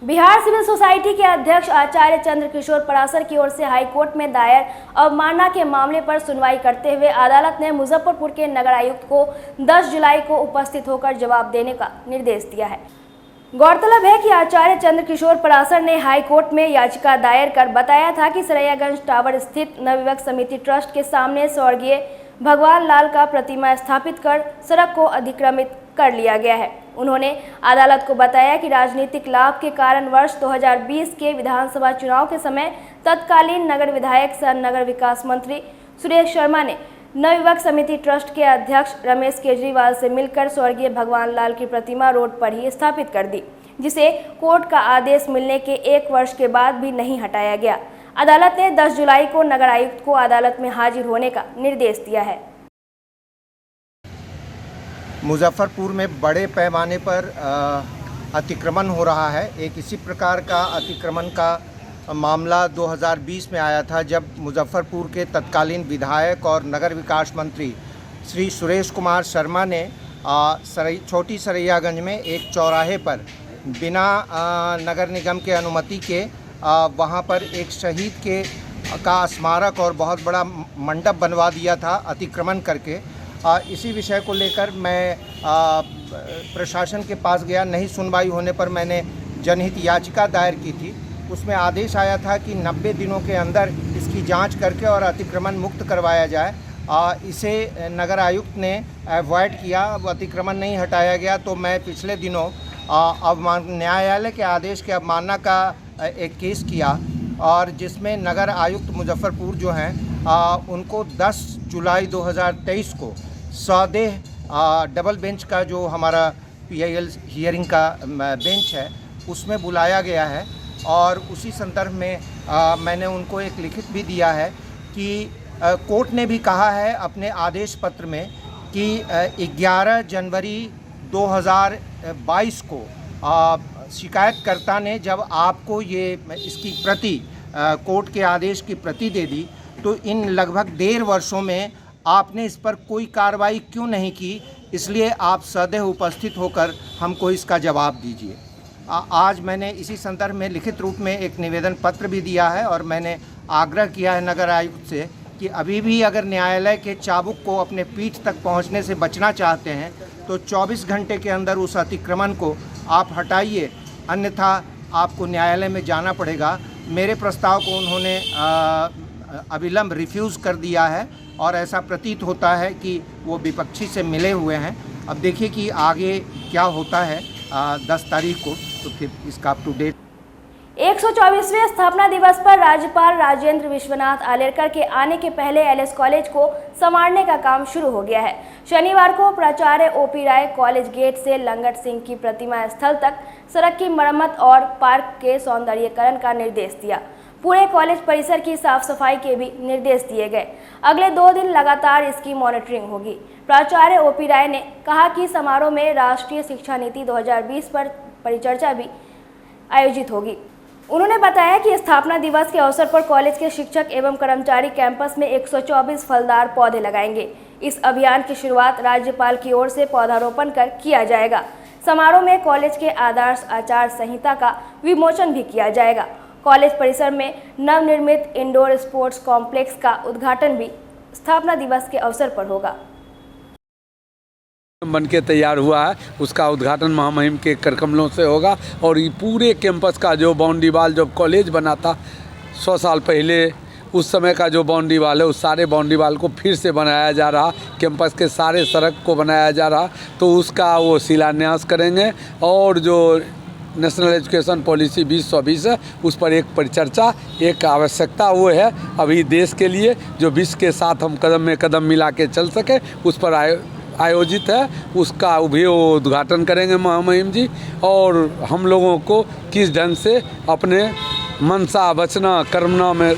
बिहार सिविल सोसाइटी के अध्यक्ष आचार्य चंद्र किशोर पराशर की ओर से हाईकोर्ट में दायर अवमानना के मामले पर सुनवाई करते हुए अदालत ने मुजफ्फरपुर के नगर आयुक्त को 10 जुलाई को उपस्थित होकर जवाब देने का निर्देश दिया है। गौरतलब है कि आचार्य चंद्र किशोर पराशर ने हाईकोर्ट में याचिका दायर कर बताया था कि सरैयागंज टावर स्थित नवयुवक समिति ट्रस्ट के सामने स्वर्गीय भगवान लाल का प्रतिमा स्थापित कर सड़क को अतिक्रमित कर लिया गया है। उन्होंने अदालत को बताया कि राजनीतिक लाभ के कारण वर्ष 2020 के विधानसभा चुनाव के समय तत्कालीन नगर विधायक सह नगर विकास मंत्री सुरेश शर्मा ने नवयुवक समिति ट्रस्ट के अध्यक्ष रमेश केजरीवाल से मिलकर स्वर्गीय भगवान लाल की प्रतिमा रोड पर ही स्थापित कर दी, जिसे कोर्ट का आदेश मिलने के 1 वर्ष के बाद भी नहीं हटाया गया। अदालत ने 10 जुलाई को नगर आयुक्त को अदालत में हाजिर होने का निर्देश दिया है। मुजफ्फरपुर में बड़े पैमाने पर अतिक्रमण हो रहा है। एक इसी प्रकार का अतिक्रमण का मामला 2020 में आया था, जब मुजफ्फरपुर के तत्कालीन विधायक और नगर विकास मंत्री श्री सुरेश कुमार शर्मा ने छोटी सरैयागंज में एक चौराहे पर बिना नगर निगम के अनुमति के वहां पर एक शहीद का स्मारक और बहुत बड़ा मंडप बनवा दिया था अतिक्रमण करके। इसी विषय को लेकर मैं प्रशासन के पास गया। नहीं सुनवाई होने पर मैंने जनहित याचिका दायर की थी। उसमें आदेश आया था कि 90 दिनों के अंदर इसकी जांच करके और अतिक्रमण मुक्त करवाया जाए। इसे नगर आयुक्त ने अवॉइड किया, अतिक्रमण नहीं हटाया गया। तो मैं पिछले दिनों न्यायालय के आदेश के अवमानना का एक केस किया, और जिसमें नगर आयुक्त मुजफ्फरपुर जो हैं उनको 10 जुलाई 2023 को सौदेह डबल बेंच का जो हमारा PIL हियरिंग का बेंच है उसमें बुलाया गया है। और उसी संदर्भ में मैंने उनको एक लिखित भी दिया है कि कोर्ट ने भी कहा है अपने आदेश पत्र में कि 11 जनवरी 2022 को शिकायतकर्ता ने जब आपको इसकी प्रति कोर्ट के आदेश की प्रति दे दी, तो इन लगभग 1.5 वर्षों में आपने इस पर कोई कार्रवाई क्यों नहीं की, इसलिए आप सदैव उपस्थित होकर हमको इसका जवाब दीजिए। आज मैंने इसी संदर्भ में लिखित रूप में एक निवेदन पत्र भी दिया है, और मैंने आग्रह किया है नगर आयुक्त से कि अभी भी अगर न्यायालय के चाबुक को अपने पीठ तक पहुंचने से बचना चाहते हैं तो 24 घंटे के अंदर उस अतिक्रमण को आप हटाइए, अन्यथा आपको न्यायालय में जाना पड़ेगा। मेरे प्रस्ताव को उन्होंने अविलंब रिफ्यूज़ कर दिया है, और ऐसा प्रतीत होता है कि वो विपक्षी से मिले हुए हैं। अब देखिए कि आगे क्या होता है 10 तारीख को, तो फिर इसका अप टू डेट। 124वें स्थापना दिवस पर राज्यपाल राजेंद्र विश्वनाथ आलेरकर के आने के पहले LS कॉलेज को संवारने का काम शुरू हो गया है। शनिवार को प्राचार्य OP राय कॉलेज गेट से लंगट सिंह की प्रतिमा स्थल तक सड़क की मरम्मत और पार्क के सौंदर्यीकरण का निर्देश दिया। पूरे कॉलेज परिसर की साफ सफाई के भी निर्देश दिए गए। अगले 2 दिन लगातार इसकी मॉनिटरिंग होगी। प्राचार्य OP राय ने कहा कि समारोह में राष्ट्रीय शिक्षा नीति 2020 पर परिचर्चा भी आयोजित होगी। उन्होंने बताया कि स्थापना दिवस के अवसर पर कॉलेज के शिक्षक एवं कर्मचारी कैंपस में 124 फलदार पौधे लगाएंगे। इस अभियान की शुरुआत राज्यपाल की ओर से पौधारोपण कर किया जाएगा। समारोह में कॉलेज के आदर्श आचार संहिता का विमोचन भी किया जाएगा। कॉलेज परिसर में नवनिर्मित इंडोर स्पोर्ट्स कॉम्प्लेक्स का उद्घाटन भी स्थापना दिवस के अवसर पर होगा। बन के तैयार हुआ है, उसका उद्घाटन महामहिम के करकमलों से होगा और ये पूरे कैंपस का जो बाउंड्री वाल जब कॉलेज बना था 100 साल पहले, उस समय का जो बाउंड्री वाल है उस सारे बाउंड्री वाल को फिर से बनाया जा रहा, कैंपस के सारे सड़क को बनाया जा रहा, तो उसका वो शिलान्यास करेंगे। और जो नेशनल एजुकेशन पॉलिसी 2020 है उस पर एक परिचर्चा, एक आवश्यकता वो है अभी देश के लिए जो विश्व के साथ हम कदम में कदम मिला के चल सके, उस पर आयोजित है, उसका भी वो उद्घाटन करेंगे महामहिम जी। और हम लोगों को किस ढंग से अपने मनसा वचना कर्मना में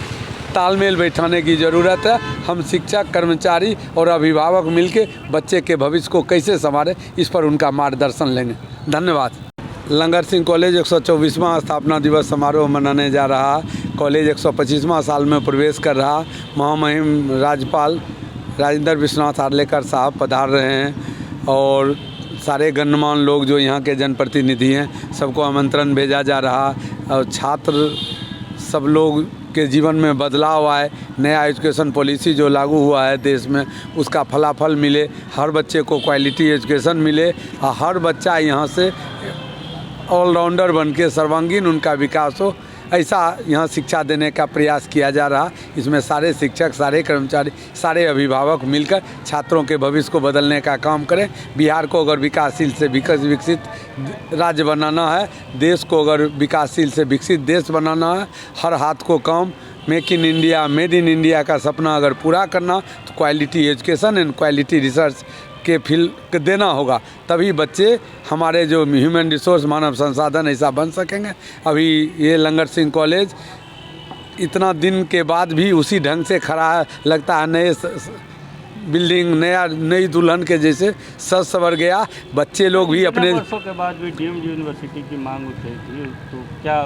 तालमेल बैठाने की ज़रूरत है। हम शिक्षक, कर्मचारी और अभिभावक मिलके बच्चे के भविष्य को कैसे संवारें, इस पर उनका मार्गदर्शन लेंगे। धन्यवाद। लंगर सिंह कॉलेज 124वां स्थापना दिवस समारोह मनाने जा रहा। कॉलेज 125वां साल में प्रवेश कर रहा। महामहिम राज्यपाल राजेंद्र विश्वनाथ आर्लेकर साहब पधार रहे हैं और सारे गणमान्य लोग जो यहाँ के जनप्रतिनिधि हैं सबको आमंत्रण भेजा जा रहा। और छात्र सब लोग के जीवन में बदलाव आए, नया एजुकेशन पॉलिसी जो लागू हुआ है देश में उसका फलाफल मिले, हर बच्चे को क्वालिटी एजुकेशन मिले और हर बच्चा यहाँ से ऑलराउंडर बन के सर्वांगीण उनका विकास हो, ऐसा यहाँ शिक्षा देने का प्रयास किया जा रहा। इसमें सारे शिक्षक, सारे कर्मचारी, सारे अभिभावक मिलकर छात्रों के भविष्य को बदलने का काम करें। बिहार को अगर विकासशील से विकसित राज्य बनाना है, देश को अगर विकासशील से विकसित देश बनाना है, हर हाथ को काम, make in India, made in India का सपना अगर पूरा करना तो quality education and quality research के फील्ड देना होगा, तभी बच्चे हमारे जो ह्यूमन रिसोर्स मानव संसाधन ऐसा बन सकेंगे। अभी ये लंगर सिंह कॉलेज इतना दिन के बाद भी उसी ढंग से खड़ा है, लगता है नए बिल्डिंग, नई दुल्हन के जैसे सज सवर गया। बच्चे लोग भी अपने वर्षों के बाद भी डीम्ड यूनिवर्सिटी की मांग उठी थी, तो क्या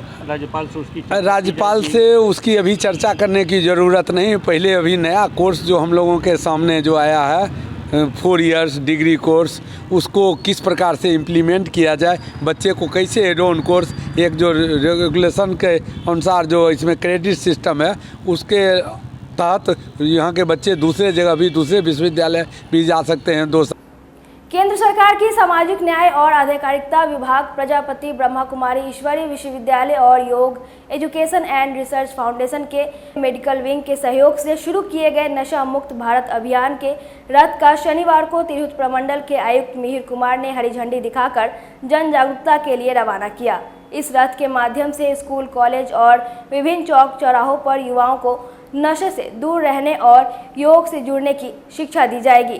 राज्यपाल से उसकी अभी चर्चा करने की ज़रूरत नहीं। पहले अभी नया कोर्स जो हम लोगों के सामने जो आया है 4 इयर्स डिग्री कोर्स, उसको किस प्रकार से इम्प्लीमेंट किया जाए, बच्चे को कैसे एड ऑन कोर्स, एक जो रेगुलेशन के अनुसार जो इसमें क्रेडिट सिस्टम है उसके तहत यहाँ के बच्चे दूसरे जगह भी, दूसरे विश्वविद्यालय भी जा सकते हैं। केंद्र सरकार की सामाजिक न्याय और आधिकारिकता विभाग, प्रजापति ब्रह्मा कुमारी ईश्वरीय विश्वविद्यालय और योग एजुकेशन एंड रिसर्च फाउंडेशन के मेडिकल विंग के सहयोग से शुरू किए गए नशा मुक्त भारत अभियान के रथ का शनिवार को तिरहुत प्रमंडल के आयुक्त मिहिर कुमार ने हरी झंडी दिखाकर जन जागरूकता के लिए रवाना किया। इस रथ के माध्यम से स्कूल, कॉलेज और विभिन्न चौक चौराहों पर युवाओं को नशे से दूर रहने और योग से जुड़ने की शिक्षा दी जाएगी।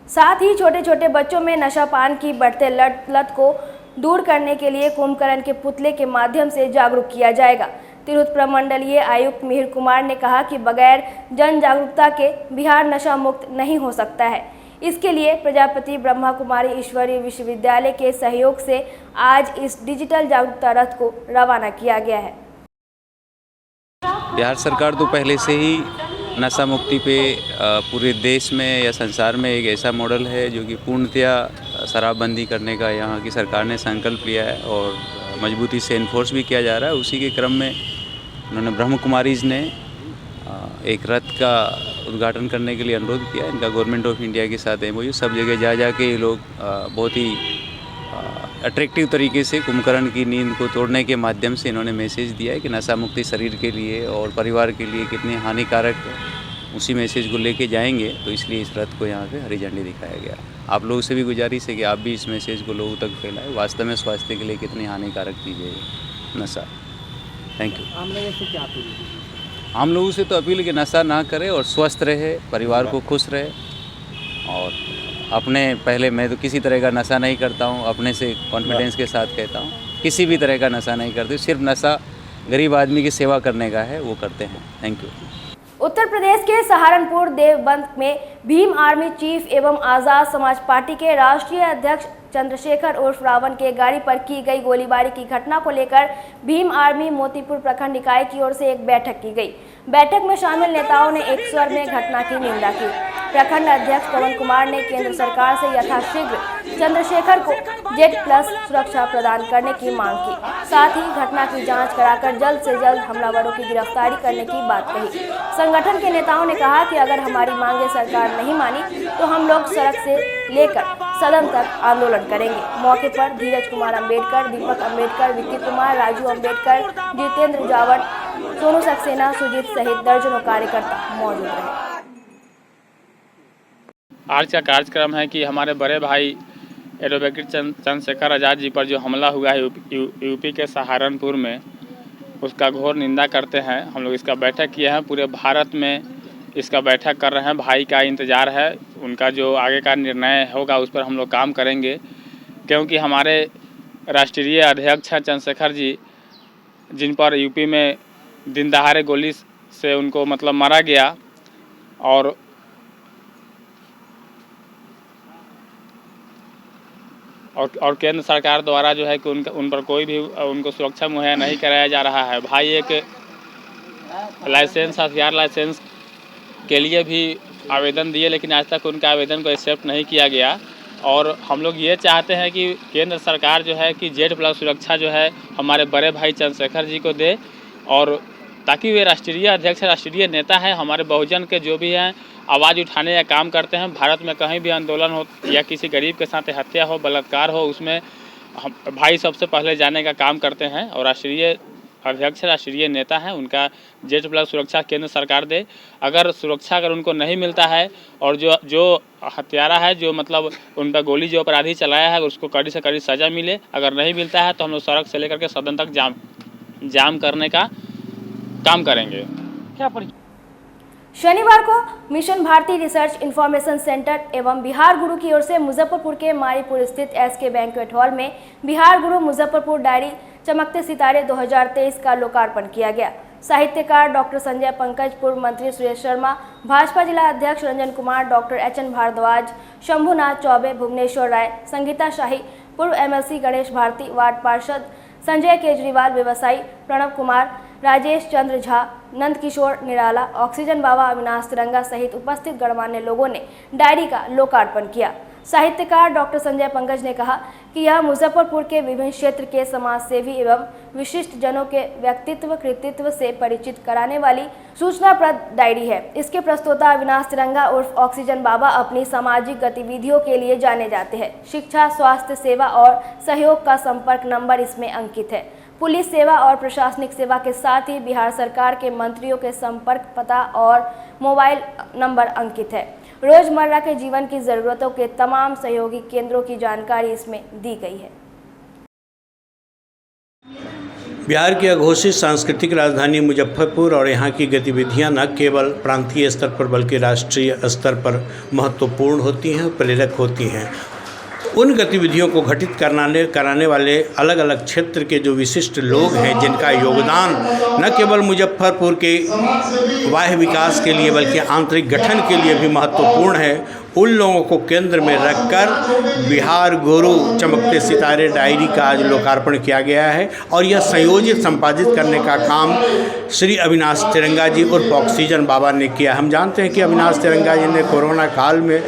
साथ ही छोटे छोटे बच्चों में नशा पान की बढ़ते लत को दूर करने के लिए कुंभकर्ण के पुतले के माध्यम से जागरूक किया जाएगा। तिरहुत प्रमंडलीय आयुक्त मिहिर कुमार ने कहा कि बगैर जन जागरूकता के बिहार नशा मुक्त नहीं हो सकता है। इसके लिए प्रजापति ब्रह्मा कुमारी ईश्वरीय विश्वविद्यालय के सहयोग से आज इस डिजिटल जागरूकता रथ को रवाना किया गया है। बिहार सरकार तो पहले से ही नशा मुक्ति पे पूरे देश में या संसार में एक ऐसा मॉडल है जो कि पूर्णतया शराबबंदी करने का यहाँ की सरकार ने संकल्प लिया है और मजबूती से इन्फोर्स भी किया जा रहा है। उसी के क्रम में उन्होंने ब्रह्म कुमारीज ने एक रथ का उद्घाटन करने के लिए अनुरोध किया। इनका गवर्नमेंट ऑफ इंडिया के साथ MOU, सब जगह जा के ये लोग बहुत ही अट्रैक्टिव तरीके से कुंभकर्ण की नींद को तोड़ने के माध्यम से इन्होंने मैसेज दिया है कि नशा मुक्ति शरीर के लिए और परिवार के लिए कितनी हानिकारक है, उसी मैसेज को लेके जाएंगे। तो इसलिए इस रथ को यहाँ पे हरी झंडी दिखाया गया। आप लोगों से भी गुजारिश है कि आप भी इस मैसेज को लोगों तक फैलाएं, वास्तव में स्वास्थ्य के लिए कितनी हानिकारक चीज़ है नशा। Thank you. आम लोगों से क्या अपील? आम लोगों से तो अपील कि नशा ना करे और स्वस्थ रहे, परिवार को खुश रहे। और अपने पहले मैं तो किसी तरह का नशा नहीं करता हूँ, अपने से कॉन्फिडेंस के साथ कहता हूँ, किसी भी तरह का नशा नहीं करते, सिर्फ नशा गरीब आदमी की सेवा करने का है, वो करते हैं। Thank you. उत्तर प्रदेश के सहारनपुर देवबंद में भीम आर्मी चीफ एवं आज़ाद समाज पार्टी के राष्ट्रीय अध्यक्ष चंद्रशेखर उर्फ रावण के गाड़ी पर की गई गोलीबारी की घटना को लेकर भीम आर्मी मोतीपुर प्रखंड इकाई की ओर से एक बैठक की गई। बैठक में शामिल नेताओं ने एक स्वर में घटना की निंदा की। प्रखंड अध्यक्ष पवन कुमार ने केंद्र सरकार से यथाशीघ्र चंद्रशेखर को जेड प्लस सुरक्षा प्रदान करने की मांग की। साथ ही घटना की जांच कराकर जल्द से जल्द हमलावरों की गिरफ्तारी करने की बात कही। संगठन के नेताओं ने कहा कि अगर हमारी मांगे सरकार नहीं मानी तो हम लोग सड़क से लेकर सदन तक आंदोलन करेंगे। मौके पर धीरज कुमार अम्बेडकर, दीपक अम्बेडकर, विक्की कुमार, राजू अम्बेडकर, जितेंद्र जावट, सोनू सक्सेना, सुजीत सहित दर्जनों कार्यकर्ता मौजूद रहे। आज का कार्यक्रम है कि हमारे बड़े भाई एडवोकेट चंद्रशेखर आज़ाद जी पर जो हमला हुआ है यूपी के सहारनपुर में, उसका घोर निंदा करते हैं। हम लोग इसका बैठक किए हैं, पूरे भारत में इसका बैठक कर रहे हैं। भाई का इंतज़ार है, उनका जो आगे का निर्णय होगा उस पर हम लोग काम करेंगे, क्योंकि हमारे राष्ट्रीय अध्यक्ष हैं चंद्रशेखर जी, जिन पर यूपी में दिन दहाड़े गोली से उनको मतलब मारा गया, और केंद्र सरकार द्वारा जो है कि उन पर कोई भी उनको सुरक्षा मुहैया नहीं कराया जा रहा है। भाई एक लाइसेंस, हथियार लाइसेंस के लिए भी आवेदन दिए, लेकिन आज तक उनका आवेदन को एक्सेप्ट नहीं किया गया। और हम लोग ये चाहते हैं कि केंद्र सरकार जो है कि जेड प्लस सुरक्षा जो है हमारे बड़े भाई चंद्रशेखर जी को दे, और ताकि वे राष्ट्रीय अध्यक्ष, राष्ट्रीय नेता हैं, हमारे बहुजन के जो भी हैं आवाज़ उठाने या काम करते हैं। भारत में कहीं भी आंदोलन हो या किसी गरीब के साथ हत्या हो, बलात्कार हो, उसमें भाई सबसे पहले जाने का काम करते हैं। और राष्ट्रीय अध्यक्ष, राष्ट्रीय नेता हैं, उनका जेड प्लस सुरक्षा केंद्र सरकार दे। अगर सुरक्षा उनको नहीं मिलता है और जो हत्यारा है, जो मतलब उन पर गोली जो अपराधी चलाया है, उसको कड़ी से कड़ी सज़ा मिले। अगर नहीं मिलता है तो हम लोग सड़क से लेकर के सदन तक जाम करने का काम करेंगे। शनिवार को mission Bharati research information centre एवं बिहार गुरु की ओर से मुजफ्फरपुर के मारीपुर स्थित एसके बैंक्वेट हॉल में बिहार गुरु मुजफ्फरपुर डायरी चमकते सितारे 2023 का लोकार्पण किया गया। साहित्यकार डॉक्टर संजय पंकज, पूर्व मंत्री सुरेश शर्मा, भाजपा जिला अध्यक्ष रंजन कुमार, डॉक्टर एचएन भारद्वाज, शंभुनाथ चौबे, भुवनेश्वर राय, संगीता शाही, पूर्व एमएलसी गणेश भारती, वार्ड पार्षद संजय केजरीवाल, व्यवसायी प्रणव कुमार, राजेश चंद्र झा, नंद किशोर निराला, ऑक्सीजन बाबा, अविनाश तिरंगा सहित उपस्थित गणमान्य लोगों ने डायरी का लोकार्पण किया। साहित्यकार डॉक्टर संजय पंकज ने कहा कि यह मुजफ्फरपुर के विभिन्न क्षेत्र के समाज सेवी एवं विशिष्ट जनों के व्यक्तित्व कृतित्व से परिचित कराने वाली सूचनाप्रद डायरी है। इसके प्रस्तोता अविनाश तिरंगा उर्फ ऑक्सीजन बाबा अपनी सामाजिक गतिविधियों के लिए जाने जाते हैं। शिक्षा, स्वास्थ्य सेवा और सहयोग का संपर्क नंबर इसमें अंकित है। पुलिस सेवा और प्रशासनिक सेवा के साथ ही बिहार सरकार के मंत्रियों के संपर्क पता और मोबाइल नंबर अंकित है। रोजमर्रा के जीवन की जरूरतों के तमाम सहयोगी केंद्रों की जानकारी इसमें दी गई है। बिहार की अघोषित सांस्कृतिक राजधानी मुजफ्फरपुर और यहाँ की गतिविधियाँ न केवल प्रांतीय स्तर पर बल्कि राष्ट्रीय स्तर पर महत्वपूर्ण होती हैं, प्रेरक होती हैं। उन गतिविधियों को घटित कराने वाले अलग अलग क्षेत्र के जो विशिष्ट लोग हैं, जिनका योगदान न केवल मुजफ्फरपुर के बाह्य विकास के लिए बल्कि आंतरिक गठन के लिए भी महत्वपूर्ण है, उन लोगों को केंद्र में रखकर बिहार गुरु चमकते सितारे डायरी का आज लोकार्पण किया गया है। और यह संयोजित संपादित करने का काम श्री अविनाश तिरंगा जी उर्फ ऑक्सीजन बाबा ने किया। हम जानते हैं कि अविनाश तिरंगा जी ने कोरोना काल में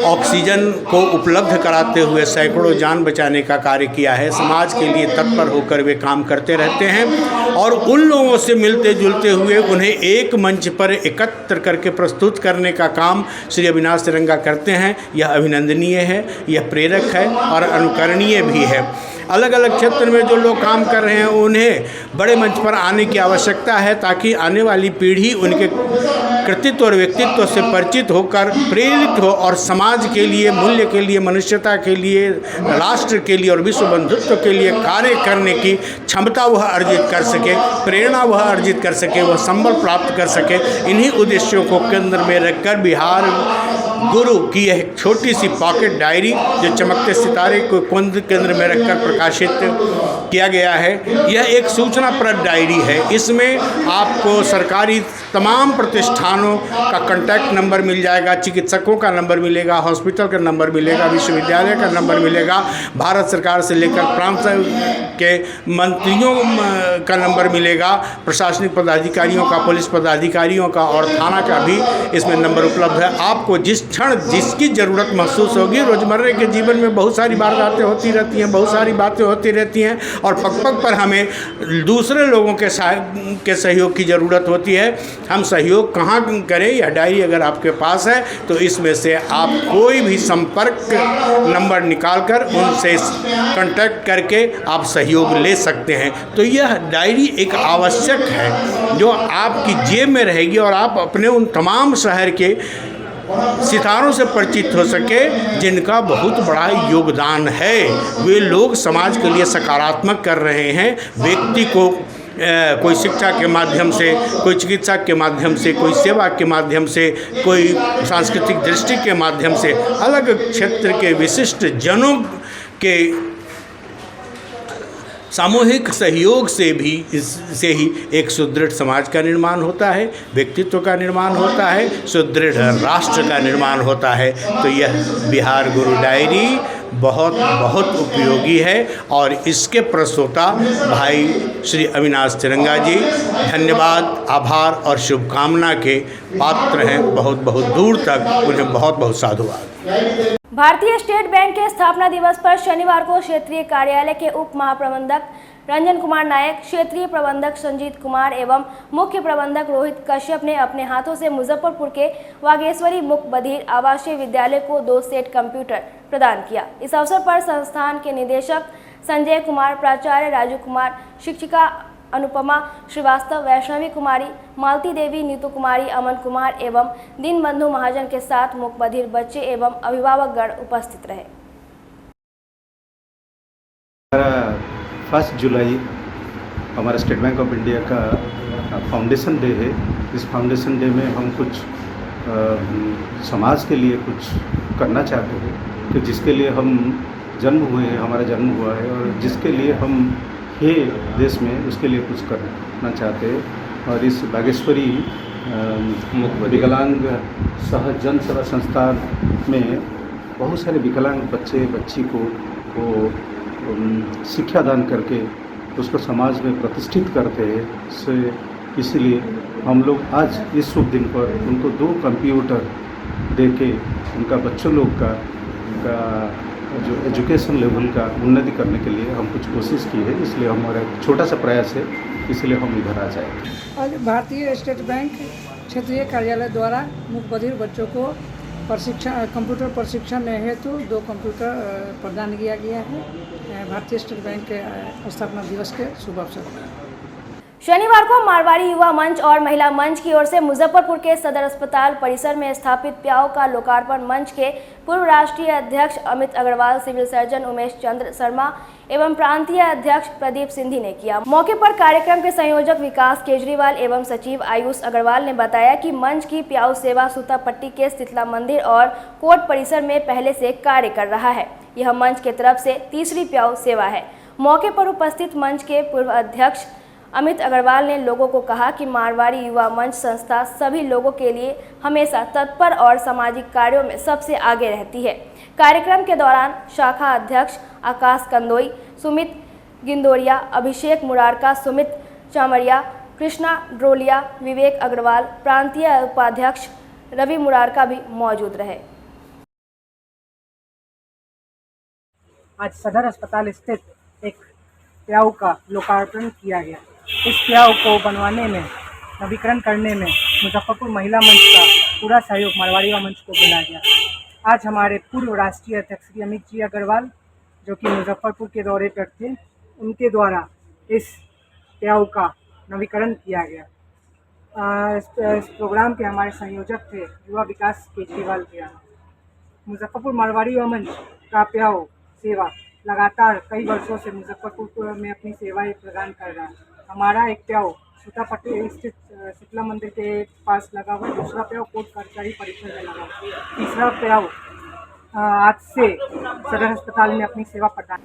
ऑक्सीजन को उपलब्ध कराते हुए सैकड़ों जान बचाने का कार्य किया है। समाज के लिए तत्पर होकर वे काम करते रहते हैं और उन लोगों से मिलते जुलते हुए उन्हें एक मंच पर एकत्र करके प्रस्तुत करने का काम श्री अविनाश तिरंगा करते हैं। यह अभिनंदनीय है, यह प्रेरक है और अनुकरणीय भी है। अलग अलग क्षेत्र में जो लोग काम कर रहे हैं उन्हें बड़े मंच पर आने की आवश्यकता है, ताकि आने वाली पीढ़ी उनके कृतित्व और व्यक्तित्व से परिचित होकर प्रेरित हो और समाज के लिए, मूल्य के लिए, मनुष्यता के लिए, राष्ट्र के लिए और विश्व बंधुत्व के लिए कार्य करने की क्षमता वह अर्जित कर सके, प्रेरणा वह अर्जित कर सके, वह संबल प्राप्त कर सके। इन्हीं उद्देश्यों को केंद्र में रखकर बिहार गुरु की यह छोटी सी पॉकेट डायरी जो चमकते सितारे को केंद्र में रखकर प्रकाशित किया गया है, यह एक सूचना सूचनाप्रद डायरी है। इसमें आपको सरकारी तमाम प्रतिष्ठानों का कॉन्टैक्ट नंबर मिल जाएगा, चिकित्सकों का नंबर मिलेगा, हॉस्पिटल का नंबर मिलेगा, विश्वविद्यालय का नंबर मिलेगा, भारत सरकार से लेकर प्रांत के मंत्रियों का नंबर मिलेगा, प्रशासनिक पदाधिकारियों का, पुलिस पदाधिकारियों का और थाना का भी इसमें नंबर उपलब्ध है। आपको जिस क्षण जिसकी ज़रूरत महसूस होगी, रोज़मर्रा के जीवन में बहुत सारी वारदातें होती रहती हैं, बहुत सारी बातें होती रहती हैं और पग पग पर हमें दूसरे लोगों के सहयोग की ज़रूरत होती है। हम सहयोग कहाँ करें? यह डायरी अगर आपके पास है तो इसमें से आप कोई भी संपर्क नंबर निकालकर उनसे कांटेक्ट करके आप सहयोग ले सकते हैं। तो यह डायरी एक आवश्यक है जो आपकी जेब में रहेगी और आप अपने उन तमाम शहर के सितारों से परिचित हो सके जिनका बहुत बड़ा योगदान है। वे लोग समाज के लिए सकारात्मक कर रहे हैं। व्यक्ति को कोई शिक्षा के माध्यम से, कोई चिकित्सा के माध्यम से, कोई सेवा के माध्यम से, कोई सांस्कृतिक दृष्टि के माध्यम से, अलग क्षेत्र के विशिष्ट जनों के सामूहिक सहयोग से भी इससे ही एक सुदृढ़ समाज का निर्माण होता है, व्यक्तित्व का निर्माण होता है, सुदृढ़ राष्ट्र का निर्माण होता है। तो यह बिहार गुरु डायरी बहुत बहुत उपयोगी है और इसके प्रस्तोता भाई श्री अविनाश तिरंगा जी धन्यवाद, आभार और शुभकामना के पात्र हैं। बहुत बहुत दूर तक उन्हें बहुत बहुत साधुवाद। भारतीय स्टेट बैंक के स्थापना दिवस पर शनिवार को क्षेत्रीय कार्यालय के उप महाप्रबंधक रंजन कुमार नायक, क्षेत्रीय प्रबंधक संजीत कुमार एवं मुख्य प्रबंधक रोहित कश्यप ने अपने हाथों से मुजफ्फरपुर के वागेश्वरी मुख बधिर आवासीय विद्यालय को 2 सेट कंप्यूटर प्रदान किया। इस अवसर पर संस्थान के निदेशक संजय कुमार, प्राचार्य राजू कुमार, शिक्षिका अनुपमा श्रीवास्तव, वैष्णवी कुमारी, मालती देवी, नीतू कुमारी, अमन कुमार एवं दीनबंधु महाजन के साथ मुख बधिर बच्चे एवं अभिभावकगण उपस्थित रहे। 1 जुलाई हमारा स्टेट बैंक ऑफ इंडिया का फाउंडेशन डे है। इस फाउंडेशन डे में हम कुछ समाज के लिए कुछ करना चाहते हैं कि जिसके लिए हम जन्म हुए हैं, हमारा जन्म हुआ है और जिसके लिए हम है देश में, उसके लिए कुछ करना चाहते हैं। और इस बागेश्वरी विकलांग सह जन सेवा संस्थान में बहुत सारे विकलांग बच्चे बच्ची को शिक्षा दान करके उसको समाज में प्रतिष्ठित करते हैं। इसीलिए हम लोग आज इस शुभ दिन पर उनको 2 कंप्यूटर दे के उनका बच्चों लोग का जो एजुकेशन लेवल का उन्नति करने के लिए हम कुछ कोशिश की है। इसलिए हमारा छोटा सा प्रयास है, इसलिए हम इधर आ जाएंगे। आज भारतीय स्टेट बैंक क्षेत्रीय कार्यालय द्वारा मुख बधिर बच्चों को कंप्यूटर प्रशिक्षण हेतु 2 कंप्यूटर प्रदान किया गया है भारतीय स्टेट बैंक के स्थापना दिवस के शुभ अवसर पर। शनिवार को मारवाड़ी युवा मंच और महिला मंच की ओर से मुजफ्फरपुर के सदर अस्पताल परिसर में स्थापित प्याऊ का लोकार्पण मंच के पूर्व राष्ट्रीय अध्यक्ष अमित अग्रवाल, सिविल सर्जन उमेश चंद्र शर्मा एवं प्रांतीय अध्यक्ष प्रदीप सिंधी ने किया। मौके पर कार्यक्रम के संयोजक विकास केजरीवाल एवं सचिव आयुष अग्रवाल ने बताया कि मंच की प्याऊ सेवा सूतापट्टी के शीतला मंदिर और कोर्ट परिसर में पहले से कार्य कर रहा है। यह मंच के तरफ से तीसरी प्याऊ सेवा है। मौके पर उपस्थित मंच के पूर्व अध्यक्ष अमित अग्रवाल ने लोगों को कहा कि मारवाड़ी युवा मंच संस्था सभी लोगों के लिए हमेशा तत्पर और सामाजिक कार्यों में सबसे आगे रहती है। कार्यक्रम के दौरान शाखा अध्यक्ष आकाश कंदोई, सुमित गिंदोरिया, अभिषेक मुरारका, सुमित चामरिया, कृष्णा ड्रोलिया, विवेक अग्रवाल, प्रांतीय उपाध्यक्ष रवि मुरारका भी मौजूद रहे। आज सदर अस्पताल स्थित एक प्याऊ का लोकार्पण किया गया। इस प्याऊ को बनवाने में, नवीकरण करने में मुजफ्फरपुर महिला मंच का पूरा सहयोग मारवाड़ी युवा मंच को मिला गया। आज हमारे पूर्व राष्ट्रीय अध्यक्ष श्री अमित जी अग्रवाल, जो कि मुजफ्फरपुर के दौरे पर थे, उनके द्वारा इस प्याऊ का नवीकरण किया गया। इस प्रोग्राम के हमारे संयोजक थे युवा विकास केजरीवाल के। मुजफ्फरपुर मारवाड़ी युवा मंच का प्याऊ सेवा लगातार कई वर्षों से मुजफ्फरपुर में अपनी सेवाएं प्रदान कर रहा है। हमारा एक प्याऊ सूतापट्टी स्थित शीतला मंदिर के पास लगा हुआ, दूसरा प्याऊ कोर्ट कचहरी परिसर में लगा हुआ, तीसरा प्याऊ आज से सदर अस्पताल में अपनी सेवा प्रदान।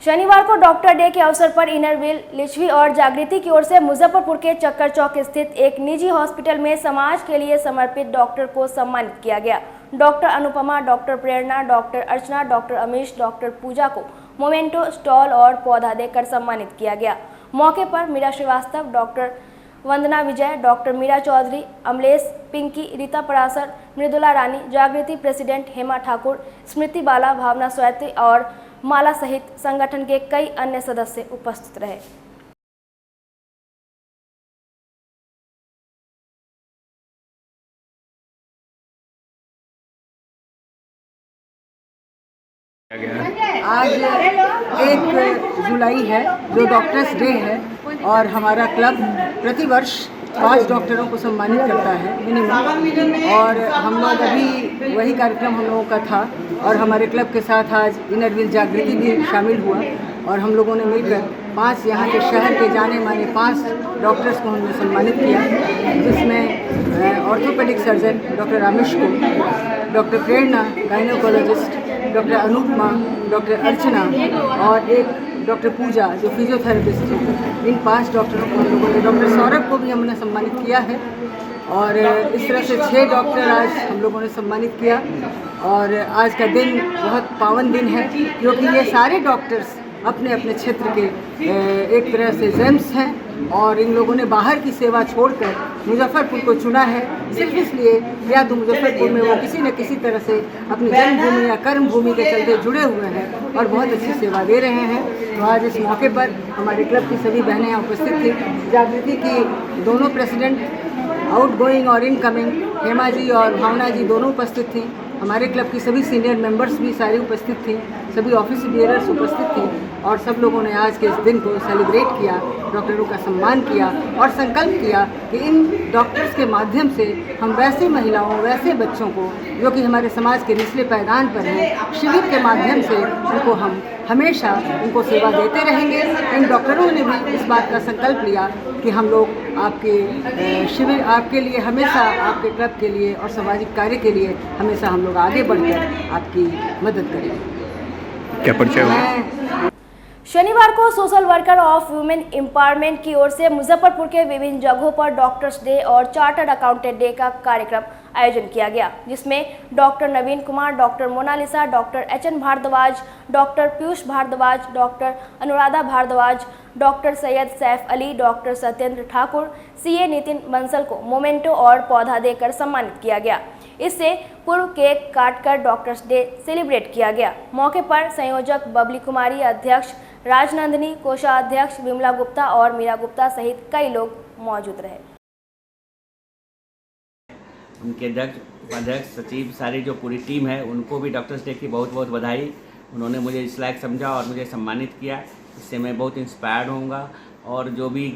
शनिवार को डॉक्टर डे के अवसर पर इनरव्हील, लिच्छवी और जागृति की ओर से मुजफ्फरपुर के चक्कर चौक स्थित एक निजी हॉस्पिटल में समाज के लिए समर्पित डॉक्टर को सम्मानित किया गया। डॉक्टर अनुपमा, डॉक्टर प्रेरणा, डॉक्टर अर्चना, डॉक्टर अमीश, डॉक्टर पूजा को मोमेंटो, स्टॉल और पौधा देकर सम्मानित किया गया। मौके पर मीरा श्रीवास्तव, डॉक्टर वंदना विजय, डॉक्टर मीरा चौधरी, अमलेश, पिंकी, रीता परासर, मृदुला रानी, जागृति प्रेसिडेंट हेमा ठाकुर, स्मृति बाला, भावना स्वैती और माला सहित संगठन के कई अन्य सदस्य उपस्थित रहे। आज 1 जुलाई है जो डॉक्टर्स डे है और हमारा क्लब प्रतिवर्ष 5 डॉक्टरों को सम्मानित करता है मिनिमम, और हम लोग अभी वही कार्यक्रम हम लोगों का था और हमारे क्लब के साथ आज इनरव्हील जागृति भी शामिल हुआ और हम लोगों ने मिलकर 5 यहाँ के शहर के जाने माने 5 डॉक्टर्स को हमने सम्मानित किया, जिसमें ऑर्थोपेडिक सर्जन डॉक्टर रामेश को, डॉक्टर प्रेरणा गायनोकोलॉजिस्ट, डॉक्टर अनुपमा, डॉक्टर अर्चना और एक डॉक्टर पूजा जो फिजियोथेरेपिस्ट है। इन 5 डॉक्टरों को हम लोगों ने, डॉक्टर सौरभ को भी हमने सम्मानित किया है और इस तरह से 6 डॉक्टर आज हम लोगों ने सम्मानित किया। और आज का दिन बहुत पावन दिन है क्योंकि ये सारे डॉक्टर्स अपने अपने क्षेत्र के एक तरह से जेम्स हैं और इन लोगों ने बाहर की सेवा छोड़कर मुजफ्फरपुर को चुना है, सिर्फ इसलिए या तो मुजफ्फरपुर में वो किसी न किसी तरह से अपनी जन्मभूमि या कर्म भूमि के चलते जुड़े हुए हैं और बहुत अच्छी सेवा दे रहे हैं। तो आज इस मौके पर हमारे क्लब की सभी बहनें यहाँ उपस्थित थी। जागृति की दोनों प्रेसिडेंट आउटगोइंग और इनकमिंग हेमा जी और भावना जी दोनों उपस्थित थी। हमारे क्लब की सभी सीनियर मेंबर्स भी सारी उपस्थित थी, सभी ऑफिस बियरर्स उपस्थित थी और सब लोगों ने आज के इस दिन को सेलिब्रेट किया, डॉक्टरों का सम्मान किया और संकल्प किया कि इन डॉक्टर्स के माध्यम से हम वैसे महिलाओं, वैसे बच्चों को जो कि हमारे समाज के निचले पायदान पर हैं, शिविर के माध्यम से उनको हम हमेशा उनको सेवा देते रहेंगे। इन डॉक्टरों ने भी इस बात का संकल्प लिया कि हम लोग आपके शिविर, आपके लिए हमेशा, आपके क्लब के लिए और सामाजिक कार्य के लिए हमेशा हम लोग आगे बढ़कर आपकी मदद करेंगे। क्या परिचय हुआ? शनिवार को social worker of women empowerment की ओर से मुजफ्फरपुर के विभिन्न जगहों पर डॉक्टर्स डे और चार्टर्ड अकाउंटेंट डे का कार्यक्रम आयोजन किया गया, जिसमें doctor Naveen Kumar, doctor Monalisa, doctor H N Bhardwaj, doctor Piyush Bhardwaj, doctor Anuradha Bhardwaj, doctor Syed Saif Ali, doctor Satyendra Thakur, CA Nitin Bansal को मोमेंटो और पौधा देकर सम्मानित किया गया। इससे पूर्व केक काटकर डॉक्टर्स डे सेलिब्रेट किया गया। मौके पर संयोजक बबली कुमारी, अध्यक्ष राजनंदिनी, कोषाध्यक्ष विमला गुप्ता और मीरा गुप्ता सहित कई लोग मौजूद रहे। उनके अध्यक्ष, उपाध्यक्ष, सचिव, सारी जो पूरी टीम है उनको भी डॉक्टर्स डे की बहुत बहुत बधाई। उन्होंने मुझे इस लायक समझा और मुझे सम्मानित किया, इससे मैं बहुत इंस्पायर्ड होऊंगा और जो भी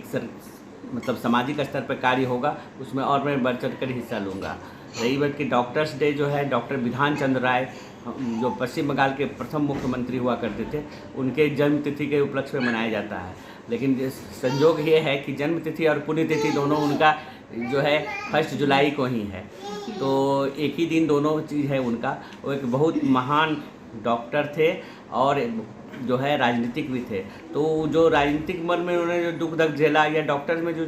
मतलब सामाजिक स्तर पर कार्य होगा उसमें और मैं बढ़ चढ़ कर हिस्सा लूँगा। रही बात कि डॉक्टर्स डे जो है डॉक्टर विधान चंद्र राय जो पश्चिम बंगाल के प्रथम मुख्यमंत्री हुआ करते थे, उनके जन्म तिथि के उपलक्ष्य में मनाया जाता है। लेकिन संयोग ये है कि जन्म तिथि और पुण्यतिथि दोनों उनका जो है 1 जुलाई को ही है, तो एक ही दिन दोनों चीज़ है उनका। वो एक बहुत महान डॉक्टर थे और जो है राजनीतिक भी थे। तो जो राजनीतिक मन में उन्होंने जो दुख दर्द झेला या डॉक्टर्स में जो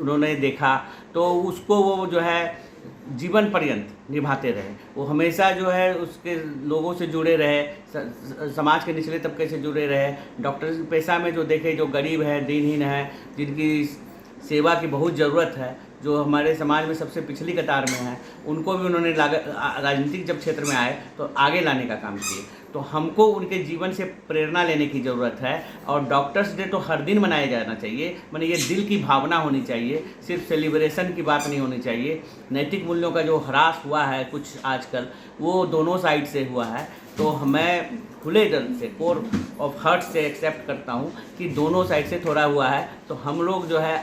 उन्होंने देखा, तो उसको वो जो है जीवन पर्यंत निभाते रहे। वो हमेशा जो है उसके लोगों से जुड़े रहे, समाज के निचले तबके से जुड़े रहे। डॉक्टर पेशा में जो देखे जो गरीब है, दीनहीन है, जिनकी सेवा की बहुत ज़रूरत है, जो हमारे समाज में सबसे पिछली कतार में है, उनको भी उन्होंने राजनीतिक जब क्षेत्र में आए तो आगे लाने का काम किए। तो हमको उनके जीवन से प्रेरणा लेने की ज़रूरत है और डॉक्टर्स डे तो हर दिन मनाया जाना चाहिए। माने ये दिल की भावना होनी चाहिए, सिर्फ सेलिब्रेशन की बात नहीं होनी चाहिए। नैतिक मूल्यों का जो ह्रास हुआ है कुछ आजकल, वो दोनों साइड से हुआ है। तो मैं खुले दिल से, कोर ऑफ हार्ट से एक्सेप्ट करता हूँ कि दोनों साइड से थोड़ा हुआ है। तो हम लोग जो है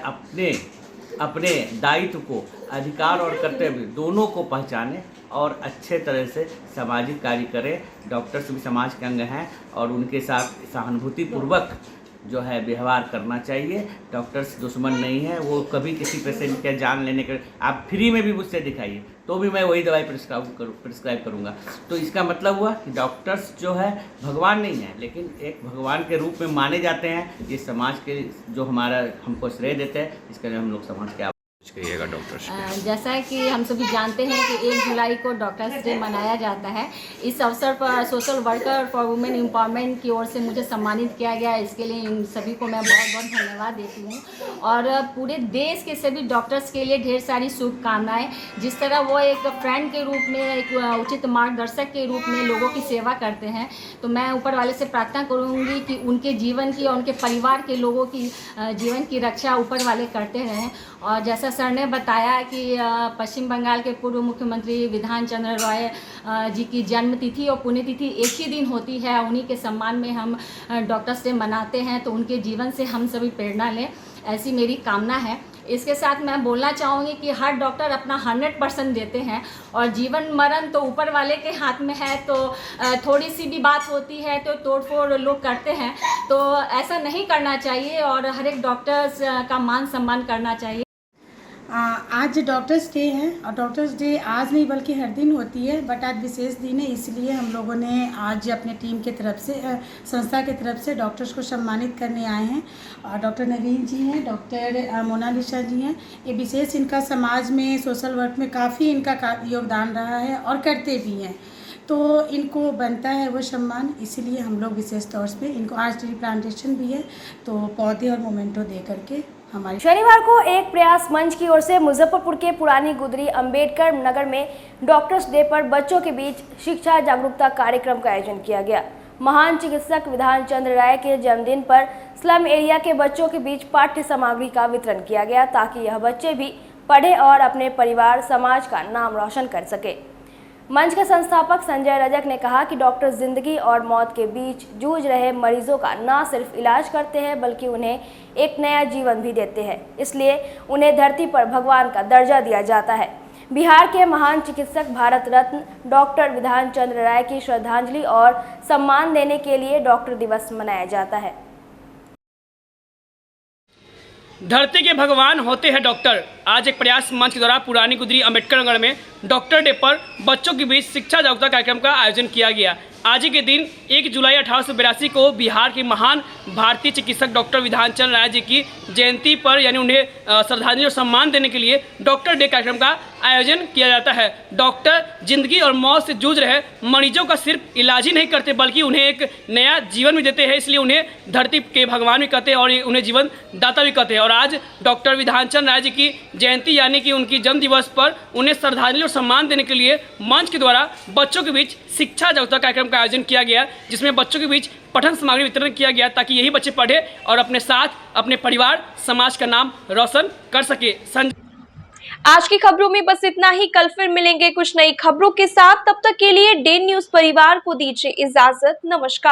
अपने दायित्व को, अधिकार और कर्तव्य दोनों को पहचानें और अच्छे तरह से सामाजिक कार्य करें। डॉक्टर्स भी समाज के अंग हैं और उनके साथ सहानुभूतिपूर्वक जो है व्यवहार करना चाहिए। डॉक्टर्स दुश्मन नहीं है, वो कभी किसी पेशेंट के जान लेने के, आप फ्री में भी मुझसे दिखाइए तो भी मैं वही दवाई प्रिस्क्राइब करूँगा। तो इसका मतलब हुआ कि डॉक्टर्स जो है भगवान नहीं है, लेकिन एक भगवान के रूप में माने जाते हैं। ये समाज के जो हमारा हमको श्रेय देते हैं, इसके लिए हम लोग समाज के कहिएगा डॉक्टर्स। जैसा कि हम सभी जानते हैं कि 1 जुलाई को डॉक्टर्स डे मनाया जाता है। इस अवसर पर social worker for women empowerment की ओर से मुझे सम्मानित किया गया। इसके लिए इन सभी को मैं बहुत बहुत धन्यवाद देती हूँ और पूरे देश के सभी डॉक्टर्स के लिए ढेर सारी शुभकामनाएं। जिस तरह वो एक फ्रेंड के रूप में, एक उचित मार्गदर्शक के रूप में लोगों की सेवा करते हैं, तो मैं ऊपर वाले से प्रार्थना करूँगी कि उनके जीवन की और उनके परिवार के लोगों की जीवन की रक्षा ऊपर वाले करते रहें। और जैसा सर ने बताया कि पश्चिम बंगाल के पूर्व मुख्यमंत्री विधान चंद्र रॉय जी की जन्मतिथि और पुण्यतिथि एक ही दिन होती है। उन्हीं के सम्मान में हम डॉक्टर्स डे मनाते हैं, तो उनके जीवन से हम सभी प्रेरणा लें, ऐसी मेरी कामना है। इसके साथ मैं बोलना चाहूँगी कि हर डॉक्टर अपना 100% देते हैं और जीवन मरण तो ऊपर वाले के हाथ में है। तो थोड़ी सी भी बात होती है तो तोड़फोड़ लोग करते हैं, तो ऐसा नहीं करना चाहिए और हर एक डॉक्टर्स का मान सम्मान करना चाहिए। आज डॉक्टर्स डे है और डॉक्टर्स डे आज नहीं बल्कि हर दिन होती है, बट आज विशेष दिन है, इसलिए हम लोगों ने आज अपने टीम के तरफ से, संस्था के तरफ से डॉक्टर्स को सम्मानित करने आए हैं। और डॉक्टर नवीन जी हैं, डॉक्टर मोनालिसा जी हैं। ये विशेष इनका समाज में सोशल वर्क में काफ़ी इनका योगदान रहा है और करते भी हैं, तो इनको बनता है वो सम्मान। इसीलिए हम लोग विशेष तौर पे इनको, आज ट्री प्लांटेशन भी है तो पौधे और मोमेंटो दे करके हमारी। शनिवार को एक प्रयास मंच की ओर से मुजफ्फरपुर के पुरानी गुदरी अंबेडकर नगर में डॉक्टर्स डे पर बच्चों के बीच शिक्षा जागरूकता कार्यक्रम का आयोजन किया गया। महान चिकित्सक विधान चंद्र राय के जन्मदिन पर स्लम एरिया के बच्चों के बीच पाठ्य सामग्री का वितरण किया गया, ताकि यह बच्चे भी पढ़े और अपने परिवार समाज का नाम रोशन कर सके। मंच के संस्थापक संजय रजक ने कहा कि डॉक्टर जिंदगी और मौत के बीच जूझ रहे मरीजों का न सिर्फ इलाज करते हैं बल्कि उन्हें एक नया जीवन भी देते हैं, इसलिए उन्हें धरती पर भगवान का दर्जा दिया जाता है। बिहार के महान चिकित्सक भारत रत्न डॉक्टर विधान चंद्र राय की श्रद्धांजलि और सम्मान देने के लिए डॉक्टर दिवस मनाया जाता है। धरती के भगवान होते हैं डॉक्टर। आज एक प्रयास मंच के द्वारा पुरानी गुदरी अंबेडकर नगर में डॉक्टर डे पर बच्चों के बीच शिक्षा जागरूकता कार्यक्रम का आयोजन किया गया। आज ही के दिन 1 जुलाई 1882 को बिहार के महान भारतीय चिकित्सक डॉक्टर विधान चंद्र राय जी की जयंती पर, यानी उन्हें श्रद्धांजलि और सम्मान देने के लिए डॉक्टर डे कार्यक्रम का आयोजन किया जाता है। डॉक्टर जिंदगी और मौत से जूझ रहे मरीजों का सिर्फ इलाज ही नहीं करते बल्कि उन्हें एक नया जीवन भी देते हैं, इसलिए उन्हें धरती के भगवान भी कहते हैं और उन्हें जीवन दाता भी कहते हैं। और आज डॉक्टर विधान चंद्र राय जी की जयंती यानी कि उनकी जन्म दिवस पर उन्हें श्रद्धांजलि और सम्मान देने के लिए मंच के द्वारा बच्चों के बीच शिक्षा जागरूकता कार्यक्रम का आयोजन किया गया, जिसमें बच्चों के बीच पठन सामग्री वितरण किया गया ताकि यही बच्चे पढ़े और अपने साथ अपने परिवार समाज का नाम रोशन कर सके। आज की खबरों में बस इतना ही। कल फिर मिलेंगे कुछ नई खबरों के साथ। तब तक के लिए डे न्यूज परिवार को दीजिए इजाजत। नमस्कार।